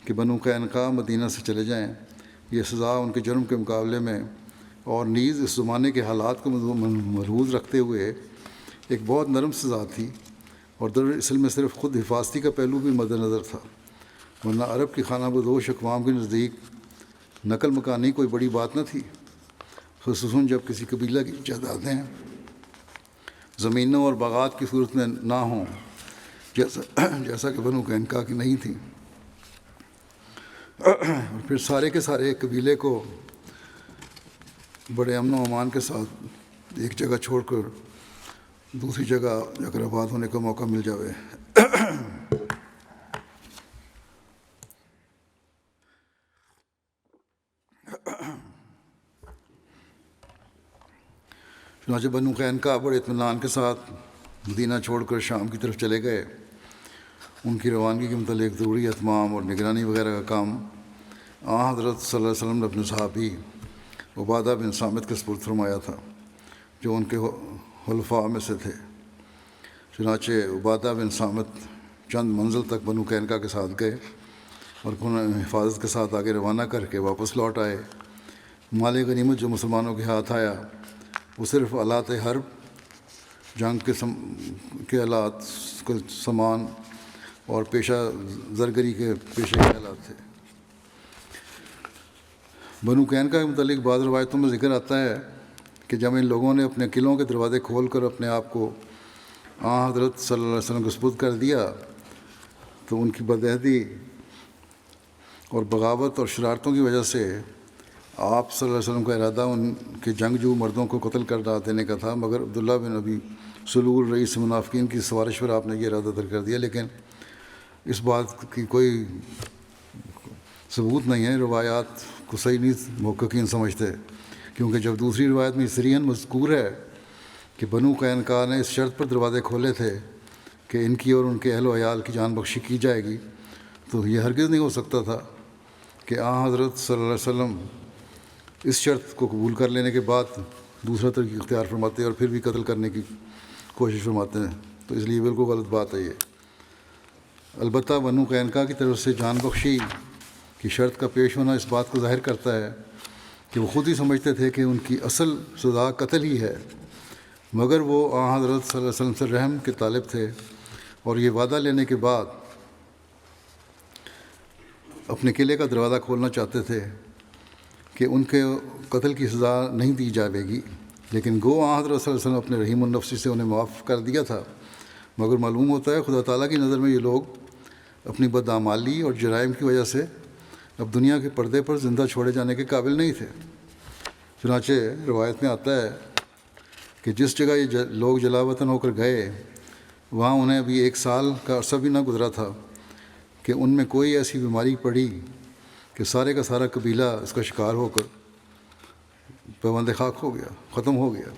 کہ بنو قینقاع مدینہ سے چلے جائیں۔ یہ سزا ان کے جرم کے مقابلے میں اور نیز اس زمانے کے حالات کو ملحوظ رکھتے ہوئے ایک بہت نرم سزا تھی، اور دراصل میں صرف خود حفاظتی کا پہلو بھی مد نظر تھا، ورنہ عرب کی خانہ بدوش اقوام کے نزدیک نقل مکانی کوئی بڑی بات نہ تھی، خصوصاً جب کسی قبیلہ کی جائیدادیں زمینوں اور باغات کی صورت میں نہ ہوں، جیسا کہ بنو قینقاع کی نہیں تھیں۔ اور پھر سارے کے سارے قبیلے کو بڑے امن و امان کے ساتھ ایک جگہ چھوڑ کر دوسری جگہ جا کر آباد ہونے کا موقع مل جاوے۔ چنانچہ بنو قینقاع بڑے اطمینان کے ساتھ مدینہ چھوڑ کر شام کی طرف چلے گئے۔ ان کی روانگی کے متعلق ضروری اہتمام اور نگرانی وغیرہ کا کام حضرت صلی اللہ علیہ وسلم نے اپنے صحابی عبادہ بن صامت کے سپرد فرمایا تھا، جو ان کے حلفاء میں سے تھے۔ چنانچہ عبادہ بن صامت چند منزل تک بنو قینقاع کے ساتھ گئے اور انہیں حفاظت کے ساتھ آگے روانہ کر کے واپس لوٹ آئے۔ مال غنیمت جو مسلمانوں کے ہاتھ آیا وہ صرف آلات حرب، جنگ کے آلات، سامان اور پیشہ زرگری کے پیشے کے آلات تھے۔ بنو قینقاع کے متعلق بعض روایتوں میں ذکر آتا ہے کہ جب ان لوگوں نے اپنے قلعوں کے دروازے کھول کر اپنے آپ کو حضرت صلی اللہ علیہ وسلم کو سپرد کر دیا تو ان کی بدعہدی اور بغاوت اور شرارتوں کی وجہ سے آپ صلی اللہ علیہ وسلم کا ارادہ ان کے جنگجو مردوں کو قتل کر دینے کا تھا، مگر عبداللہ بن ابی سلول رئیس منافقین کی سفارش پر آپ نے یہ ارادہ ترک کر دیا، لیکن اس بات کی کوئی ثبوت نہیں ہے۔ روایات کو صحیح نہیں محققین سمجھتے، کیونکہ جب دوسری روایت میں صریحاً مذکور ہے کہ بنو قینقاع نے اس شرط پر دروازے کھولے تھے کہ ان کی اور ان کے اہل و عیال کی جان بخشی کی جائے گی، تو یہ ہرگز نہیں ہو سکتا تھا کہ حضرت صلی اللہ علیہ وسلم اس شرط کو قبول کر لینے کے بعد دوسرا طریقہ اختیار فرماتے اور پھر بھی قتل کرنے کی کوشش فرماتے ہیں، تو اس لیے بالکل غلط بات ہے یہ۔ البتہ بنو قینقاع کی طرف سے جان بخشی کی شرط کا پیش ہونا اس بات کو ظاہر کرتا ہے کہ وہ خود ہی سمجھتے تھے کہ ان کی اصل سزا قتل ہی ہے، مگر وہ حضرت صلی اللہ علیہ وسلم سے رحم کے طالب تھے اور یہ وعدہ لینے کے بعد اپنے قلعے کا دروازہ کھولنا چاہتے تھے کہ ان کے قتل کی سزا نہیں دی جائے گی، لیکن گو حضرت صلی اللہ علیہ وسلم اپنے رحیم النفسی سے انہیں معاف کر دیا تھا، مگر معلوم ہوتا ہے خدا تعالیٰ کی نظر میں یہ لوگ اپنی بدعمالی اور جرائم کی وجہ سے اب دنیا کے پردے پر زندہ چھوڑے جانے کے قابل نہیں تھے۔ چنانچہ روایت میں آتا ہے کہ جس جگہ یہ لوگ جلا وطن ہو کر گئے وہاں انہیں ابھی 1 سال کا عرصہ بھی نہ گزرا تھا کہ ان میں کوئی ایسی بیماری پڑی کہ سارے کا سارا قبیلہ اس کا شکار ہو کر پیوند خاک ہو گیا، ختم ہو گیا۔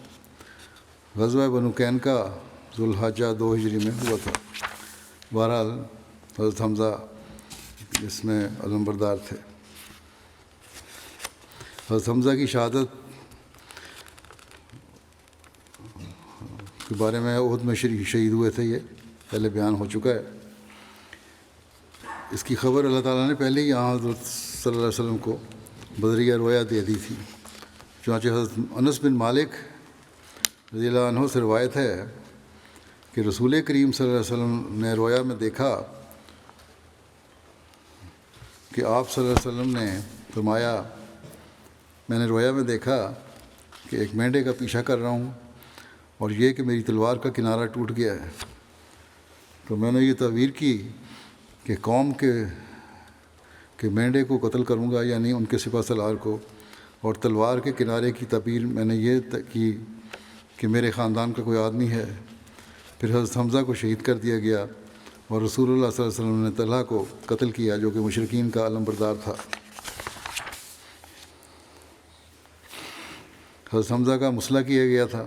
غزوہ بنو قینقاع ذوالحجہ 2 ہجری میں ہوا تھا۔ بہرحال حضرت حمزہ اس میں علمبردار تھے۔ حضرت حمزہ کی شہادت کے بارے میں احد میں شہید ہوئے تھے، یہ پہلے بیان ہو چکا ہے۔ اس کی خبر اللہ تعالیٰ نے پہلے ہی حضرت صلی اللہ علیہ وسلم کو بدریہ رویا دے دی تھی۔ چنانچہ حضرت انس بن مالک رضی اللہ عنہ سے روایت ہے کہ رسول کریم صلی اللہ علیہ وسلم نے رویا میں دیکھا کہ آپ صلی اللہ علیہ وسلم نے فرمایا، میں نے رویا میں دیکھا کہ ایک مینڈے کا پیچھا کر رہا ہوں اور یہ کہ میری تلوار کا کنارہ ٹوٹ گیا ہے۔ تو میں نے یہ تعبیر کی کہ قوم کے مینڈے کو قتل کروں گا، یعنی ان کے سپہ سالار کو، اور تلوار کے کنارے کی تعبیر میں نے یہ کی کہ میرے خاندان کا کوئی آدمی ہے۔ پھر حضرت حمزہ کو شہید کر دیا گیا اور رسول اللہ صلی اللہ علیہ وسلم نے طلحہ کو قتل کیا جو کہ مشرکین کا علم بردار تھا۔ حضرت حمزہ کا مسئلہ کیا گیا تھا،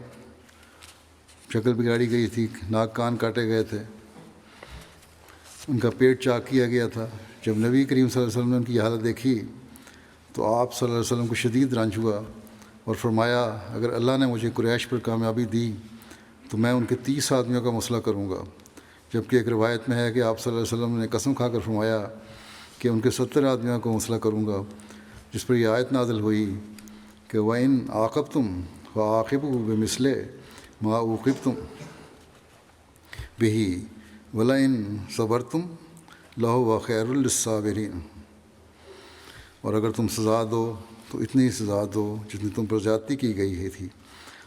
شکل بگاڑی گئی تھی، ناک کان کاٹے گئے تھے، ان کا پیٹ چاک کیا گیا تھا۔ جب نبی کریم صلی اللہ علیہ وسلم نے ان کی حالت دیکھی تو آپ صلی اللہ علیہ وسلم کو شدید رنج ہوا اور فرمایا، اگر اللہ نے مجھے قریش پر کامیابی دی تو میں ان کے 30 آدمیوں کا مسئلہ کروں گا۔ جبکہ ایک روایت میں ہے کہ آپ صلی اللہ علیہ وسلم نے قسم کھا کر فرمایا کہ ان کے 70 آدمیوں کو مسئلہ کروں گا، جس پر یہ آیت نازل ہوئی کہ وَإِنْ عَاقَبْتُمْ فَعَاقِبُوا بِمِثْلِ مَا عُوقِبْتُمْ بِهِ وَلَئِنْ صَبَرْتُمْ لَهُوَ خَيْرٌ لِلصَّابِرِينَ۔ اور اگر تم سزا دو تو اتنی سزا دو جتنی تم پر زیادتی کی گئی ہے تھی،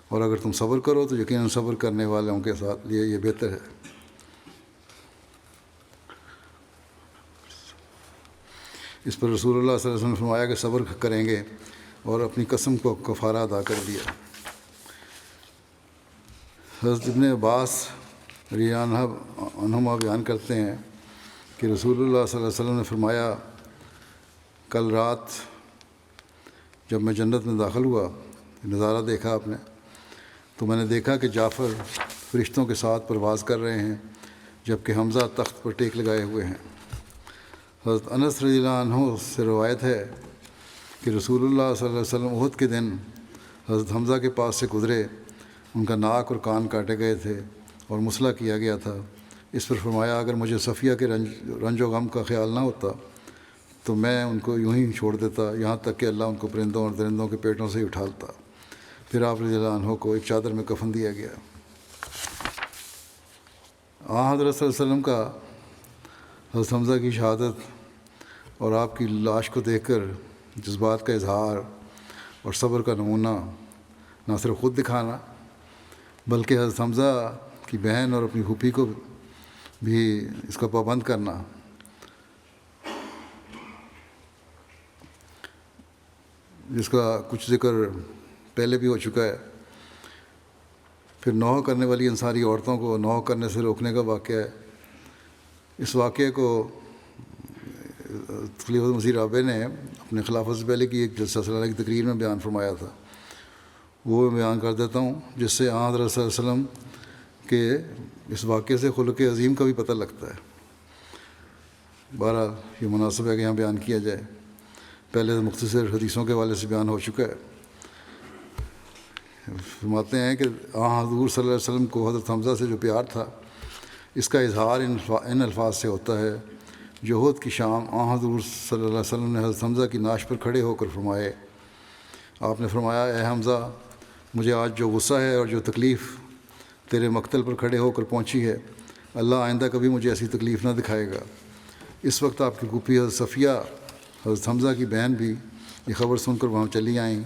اور اگر تم صبر کرو تو یقیناً صبر کرنے والوں کے ساتھ لیے یہ بہتر ہے۔ اس پر رسول اللہ صلی اللہ علیہ وسلم نے فرمایا کہ صبر کریں گے، اور اپنی قسم کو کفارہ ادا کر دیا۔ حضرت ابن عباس رضی اللہ عنہما بیان کرتے ہیں کہ رسول اللہ صلی اللہ علیہ وسلم نے فرمایا، کل رات جب میں جنت میں داخل ہوا، نظارہ دیکھا آپ نے، تو میں نے دیکھا کہ جعفر فرشتوں کے ساتھ پرواز کر رہے ہیں جبکہ حمزہ تخت پر ٹیک لگائے ہوئے ہیں۔ حضرت انس رضی اللہ عنہ سے روایت ہے کہ رسول اللہ صلی اللہ علیہ وسلم احد کے دن حضرت حمزہ کے پاس سے گزرے، ان کا ناک اور کان کاٹے گئے تھے اور مسئلہ کیا گیا تھا۔ اس پر فرمایا، اگر مجھے صفیہ کے رنج و غم کا خیال نہ ہوتا تو میں ان کو یوں ہی چھوڑ دیتا، یہاں تک کہ اللہ ان کو پرندوں اور درندوں کے پیٹوں سے ہی اٹھالتا۔ پھر آپ رضی اللہ عنہ کو ایک چادر میں کفن دیا گیا۔ حضرت صلی اللہ علیہ وسلم کا حضرت حمزہ کی شہادت اور آپ کی لاش کو دیکھ کر جذبات کا اظہار اور صبر کا نمونہ نہ صرف خود دکھانا بلکہ حضرت حمزہ کی بہن اور اپنی پھوپھی کو بھی اس کا پابند کرنا، جس کا کچھ ذکر پہلے بھی ہو چکا ہے۔ پھر نوح کرنے والی انصاری عورتوں کو نوح کرنے سے روکنے کا واقعہ ہے۔ اس واقعے کو خلیفۃ مسیح رابع نے اپنے خلافت سے پہلے کی ایک جلسہ سالانہ کی تقریر میں بیان فرمایا تھا، وہ بیان کر دیتا ہوں، جس سے حضرت صلی اللہ علیہ وسلم کے اس واقعے سے خلق عظیم کا بھی پتہ لگتا ہے۔ بہرحال یہ مناسب ہے کہ یہاں بیان کیا جائے، پہلے تو مختصر حدیثوں کے حوالے سے بیان ہو چکا ہے۔ فرماتے ہیں کہ حضور صلی اللہ علیہ وسلم کو حضرت حمزہ سے جو پیار تھا، اس کا اظہار ان الفاظ سے ہوتا ہے جو احد کی شام حضور صلی اللہ علیہ وسلم نے حضرت حمزہ کی ناش پر کھڑے ہو کر فرمائے۔ آپ نے فرمایا، اے حمزہ، مجھے آج جو غصہ ہے اور جو تکلیف تیرے مقتل پر کھڑے ہو کر پہنچی ہے، اللہ آئندہ کبھی مجھے ایسی تکلیف نہ دکھائے گا۔ اس وقت آپ کی پھوپھی حضرت صفیہ حضرت حمزہ کی بہن بھی یہ خبر سن کر وہاں چلی آئیں،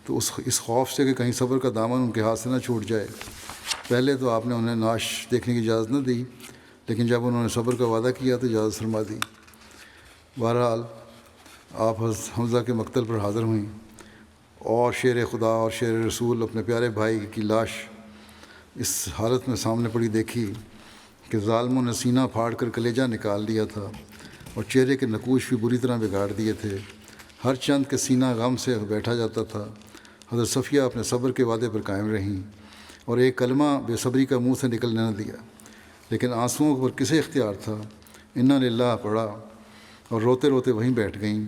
تو اس خوف سے کہ کہیں صبر کا دامن ان کے ہاتھ سے نہ چھوٹ جائے، پہلے تو آپ نے انہیں ناش دیکھنے کی اجازت نہ دی، لیکن جب انہوں نے صبر کا وعدہ کیا تو اجازت فرما دی۔ بہرحال آپ حضرت حمزہ کے مقتل پر حاضر ہوئیں اور شیر خدا اور شیر رسول اپنے پیارے بھائی کی لاش اس حالت میں سامنے پڑی دیکھی کہ ظالموں نے سینہ پھاڑ کر کلیجہ نکال لیا تھا اور چہرے کے نقوش بھی بری طرح بگاڑ دیے تھے، ہر چند کے سینہ غم سے بیٹھا جاتا تھا۔ حضرت صفیہ اپنے صبر کے وعدے پر قائم رہیں اور ایک کلمہ بے صبری کا منہ سے نکلنے نہ دیا، لیکن آنسوؤں پر کسے اختیار تھا، انا للہ پڑھا اور روتے روتے وہیں بیٹھ گئیں۔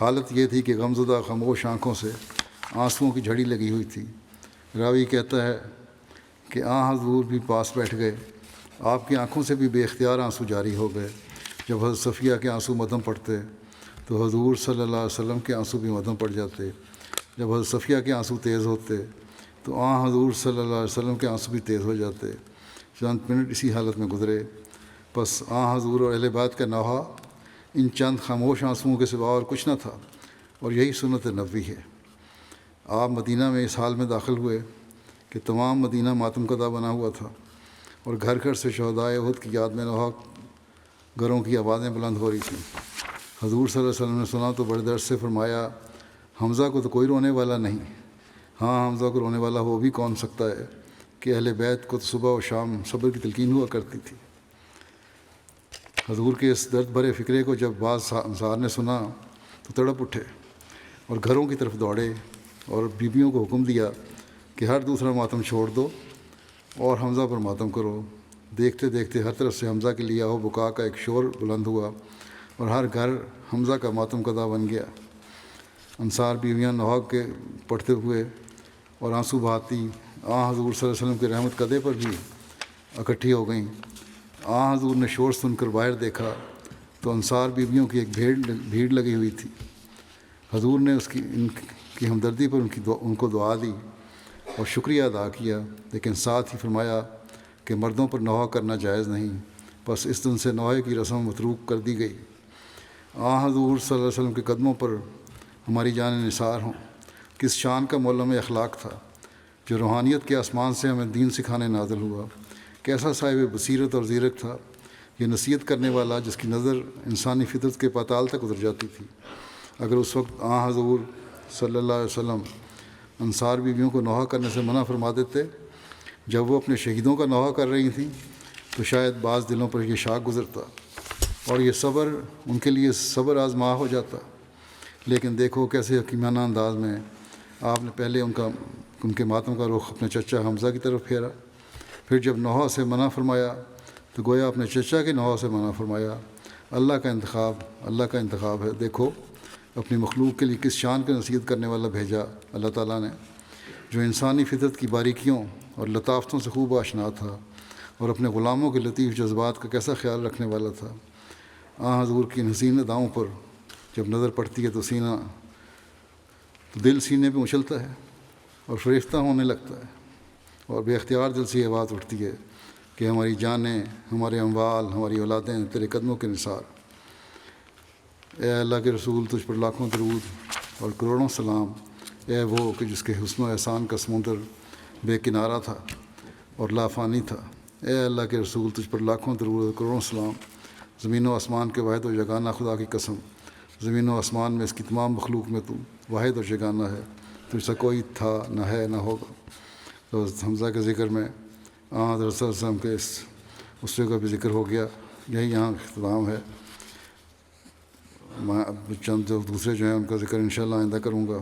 حالت یہ تھی کہ غمزدہ خاموش آنکھوں سے آنسوؤں کی جھڑی لگی ہوئی تھی۔ راوی کہتا ہے کہ حضور بھی پاس بیٹھ گئے. آپ کی آنکھوں سے بھی بے اختیار آنسو جاری ہو گئے. جب حضرت صفیہ کے آنسو مدھم پڑتے تو حضور صلی اللہ علیہ وسلم کے آنسو بھی مدھم پڑ جاتے. جب حضرت صفیہ کے آنسو تیز ہوتے تو حضور صلی اللہ علیہ وسلم کے آنسو بھی تیز ہو جاتے. چند منٹ اسی حالت میں گزرے. بس حضور اور اہل بیت کا نوحہ ان چند خاموش آنسوؤں کے سوا اور کچھ نہ تھا، اور یہی سنت نبوی ہے. آپ مدینہ میں اس حال میں داخل ہوئے کہ تمام مدینہ ماتم کدہ بنا ہوا تھا، اور گھر گھر سے شہدائے احد کی یاد میں نوحہ گھروں کی آوازیں بلند ہو رہی تھیں. حضور صلی اللہ علیہ وسلم نے سنا تو بڑے درد سے فرمایا، حمزہ کو تو کوئی رونے والا نہیں. حمزہ کو رونے والا ہو بھی کون سکتا ہے کہ اہل بیت کو تو صبح و شام صبر کی تلقین ہوا کرتی تھی. حضور کے اس درد بھرے فکرے کو جب بعض انصار نے سنا تو تڑپ اٹھے اور گھروں کی طرف دوڑے اور بیویوں کو حکم دیا کہ ہر دوسرا ماتم چھوڑ دو اور حمزہ پر ماتم کرو. دیکھتے دیکھتے ہر طرف سے حمزہ کے لیے آہو بکا کا ایک شور بلند ہوا اور ہر گھر حمزہ کا ماتم کدہ بن گیا. انصار بیویاں نوحہ کے پڑھتے ہوئے اور آنسو بہاتی حضور صلی اللہ علیہ وسلم کی رحمت کدے پر بھی اکٹھی ہو گئیں. حضور نے شور سن کر باہر دیکھا تو انصار بیویوں کی ایک بھیڑ لگی ہوئی تھی. حضور نے ان کی ہمدردی پر ان کو دعا دی اور شکریہ ادا کیا، لیکن ساتھ ہی فرمایا کہ مردوں پر نوحہ کرنا جائز نہیں. بس اس دن سے نوحے کی رسم متروک کر دی گئی. حضور صلی اللہ علیہ وسلم کے قدموں پر ہماری جان نثار ہوں. کس شان کا معلم اخلاق تھا جو روحانیت کے آسمان سے ہمیں دین سکھانے نازل ہوا. کیسا صاحب بصیرت اور زیرک تھا یہ نصیحت کرنے والا جس کی نظر انسانی فطرت کے پاتال تک اتر جاتی تھی. اگر اس وقت حضور صلی اللہ علیہ وسلم انصار بیویوں کو نوحہ کرنے سے منع فرما دیتے جب وہ اپنے شہیدوں کا نوحہ کر رہی تھیں تو شاید بعض دلوں پر یہ شاک گزرتا اور یہ صبر ان کے لیے صبر آزما ہو جاتا. لیکن دیکھو کیسے حکیمانہ انداز میں آپ نے پہلے ان کے ماتم کا رخ اپنے چچا حمزہ کی طرف پھیرا، پھر جب نوحہ سے منع فرمایا تو گویا اپنے چچا کے نوحہ سے منع فرمایا. اللہ کا انتخاب ہے. دیکھو اپنی مخلوق کے لیے کس شان کا نصیحت کرنے والا بھیجا اللہ تعالیٰ نے، جو انسانی فطرت کی باریکیوں اور لطافتوں سے خوب آشنا تھا اور اپنے غلاموں کے لطیف جذبات کا کیسا خیال رکھنے والا تھا. حضور کی حسین اداؤں پر جب نظر پڑتی ہے تو دل سینے پہ اچھلتا ہے اور فریفتہ ہونے لگتا ہے اور بے اختیار دل سے یہ بات اٹھتی ہے کہ ہماری جانیں، ہمارے اموال، ہماری اولادیں تیرے قدموں کے نثار. اے اللہ کے رسول تجھ پر لاکھوں درود اور کروڑوں سلام. اے وہ کہ جس کے حسن و احسان کا سمندر بے کنارہ تھا اور لافانی تھا. اے اللہ کے رسول تجھ پر لاکھوں درود اور کروڑوں سلام. زمین و آسمان کے واحد و یگانہ خدا کی قسم، زمین و آسمان میں اس کی تمام مخلوق میں تو واحد اور یگانہ ہے، تجھ سے کوئی تھا نہ ہے نہ ہوگا. تو حمزہ کے ذکر میں حضرت صلی اللہ علیہ وسلم کے اس اسوے کا بھی ذکر ہو گیا. یہی یہاں اختتام ہے. میں چند جو دوسرے جو ہیں ان کا ذکر انشاءاللہ آئندہ کروں گا.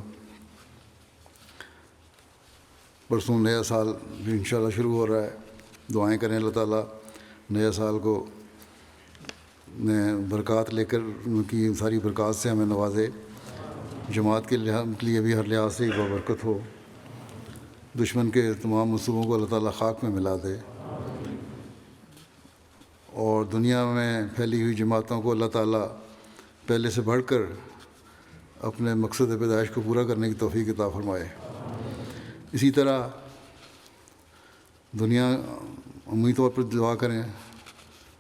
پرسوں نیا سال بھی انشاءاللہ شروع ہو رہا ہے. دعائیں کریں اللہ تعالیٰ نیا سال کو برکات لے کر ان کی ساری برکات سے ہمیں نوازے. جماعت کے لیے بھی ہر لحاظ سے بابرکت ہو. دشمن کے تمام منصوبوں کو اللہ تعالیٰ خاک میں ملا دے اور دنیا میں پھیلی ہوئی جماعتوں کو اللہ تعالیٰ پہلے سے بڑھ کر اپنے مقصد پیدائش کو پورا کرنے کی توفیق عطا فرمائے. اسی طرح دنیا عمومی طور پر دعا کریں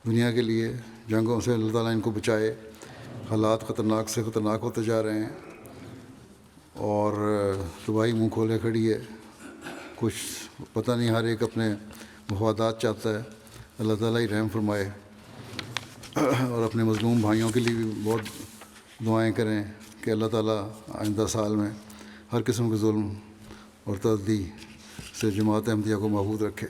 دنیا کے لیے. جنگوں سے اللہ تعالیٰ ان کو بچائے. حالات خطرناک سے خطرناک ہوتے جا رہے ہیں اور تباہی منہ کھولے کھڑی ہے. کچھ پتہ نہیں، ہر ایک اپنے مفادات چاہتا ہے. اللہ تعالیٰ ہی رحم فرمائے اور اپنے مظلوم بھائیوں کے لیے بھی بہت دعائیں کریں کہ اللہ تعالیٰ آئندہ سال میں ہر قسم کے ظلم اور تعدی سے جماعت احمدیہ کو محفوظ رکھے.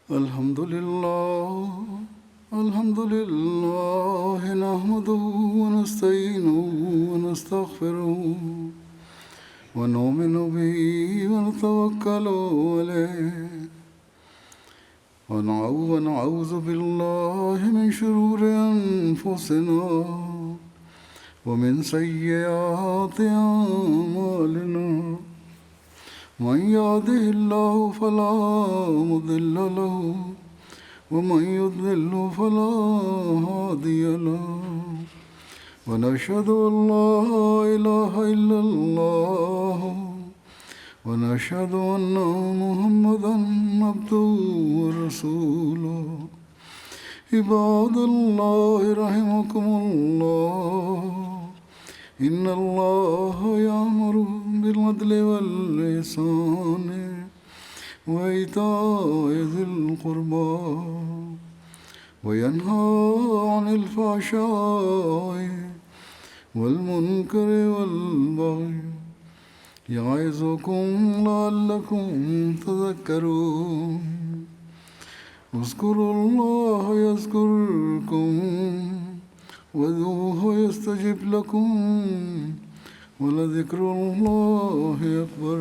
الحمد لله نحمده ونستعينه ونستغفره ونؤمن به ونتوكل عليه ونعوذ بالله من شرور أنفسنا ومن سيئات أعمالنا من يهده الله فلا مضل له ومن يضلل فلا هادي له ونشهد أن لا إله إلا الله ونشهد أن محمدا عبده ورسوله عباد الله رحمكم الله إن الله يأمر بالعدل والإحسان وإيتاء ذي القربى وينهى عن الفحشاء والمنكر والبغي يعظكم لعلكم تذكرون اذكروا الله يذكركم وادعوه يستجب لكم ولذكر الله أكبر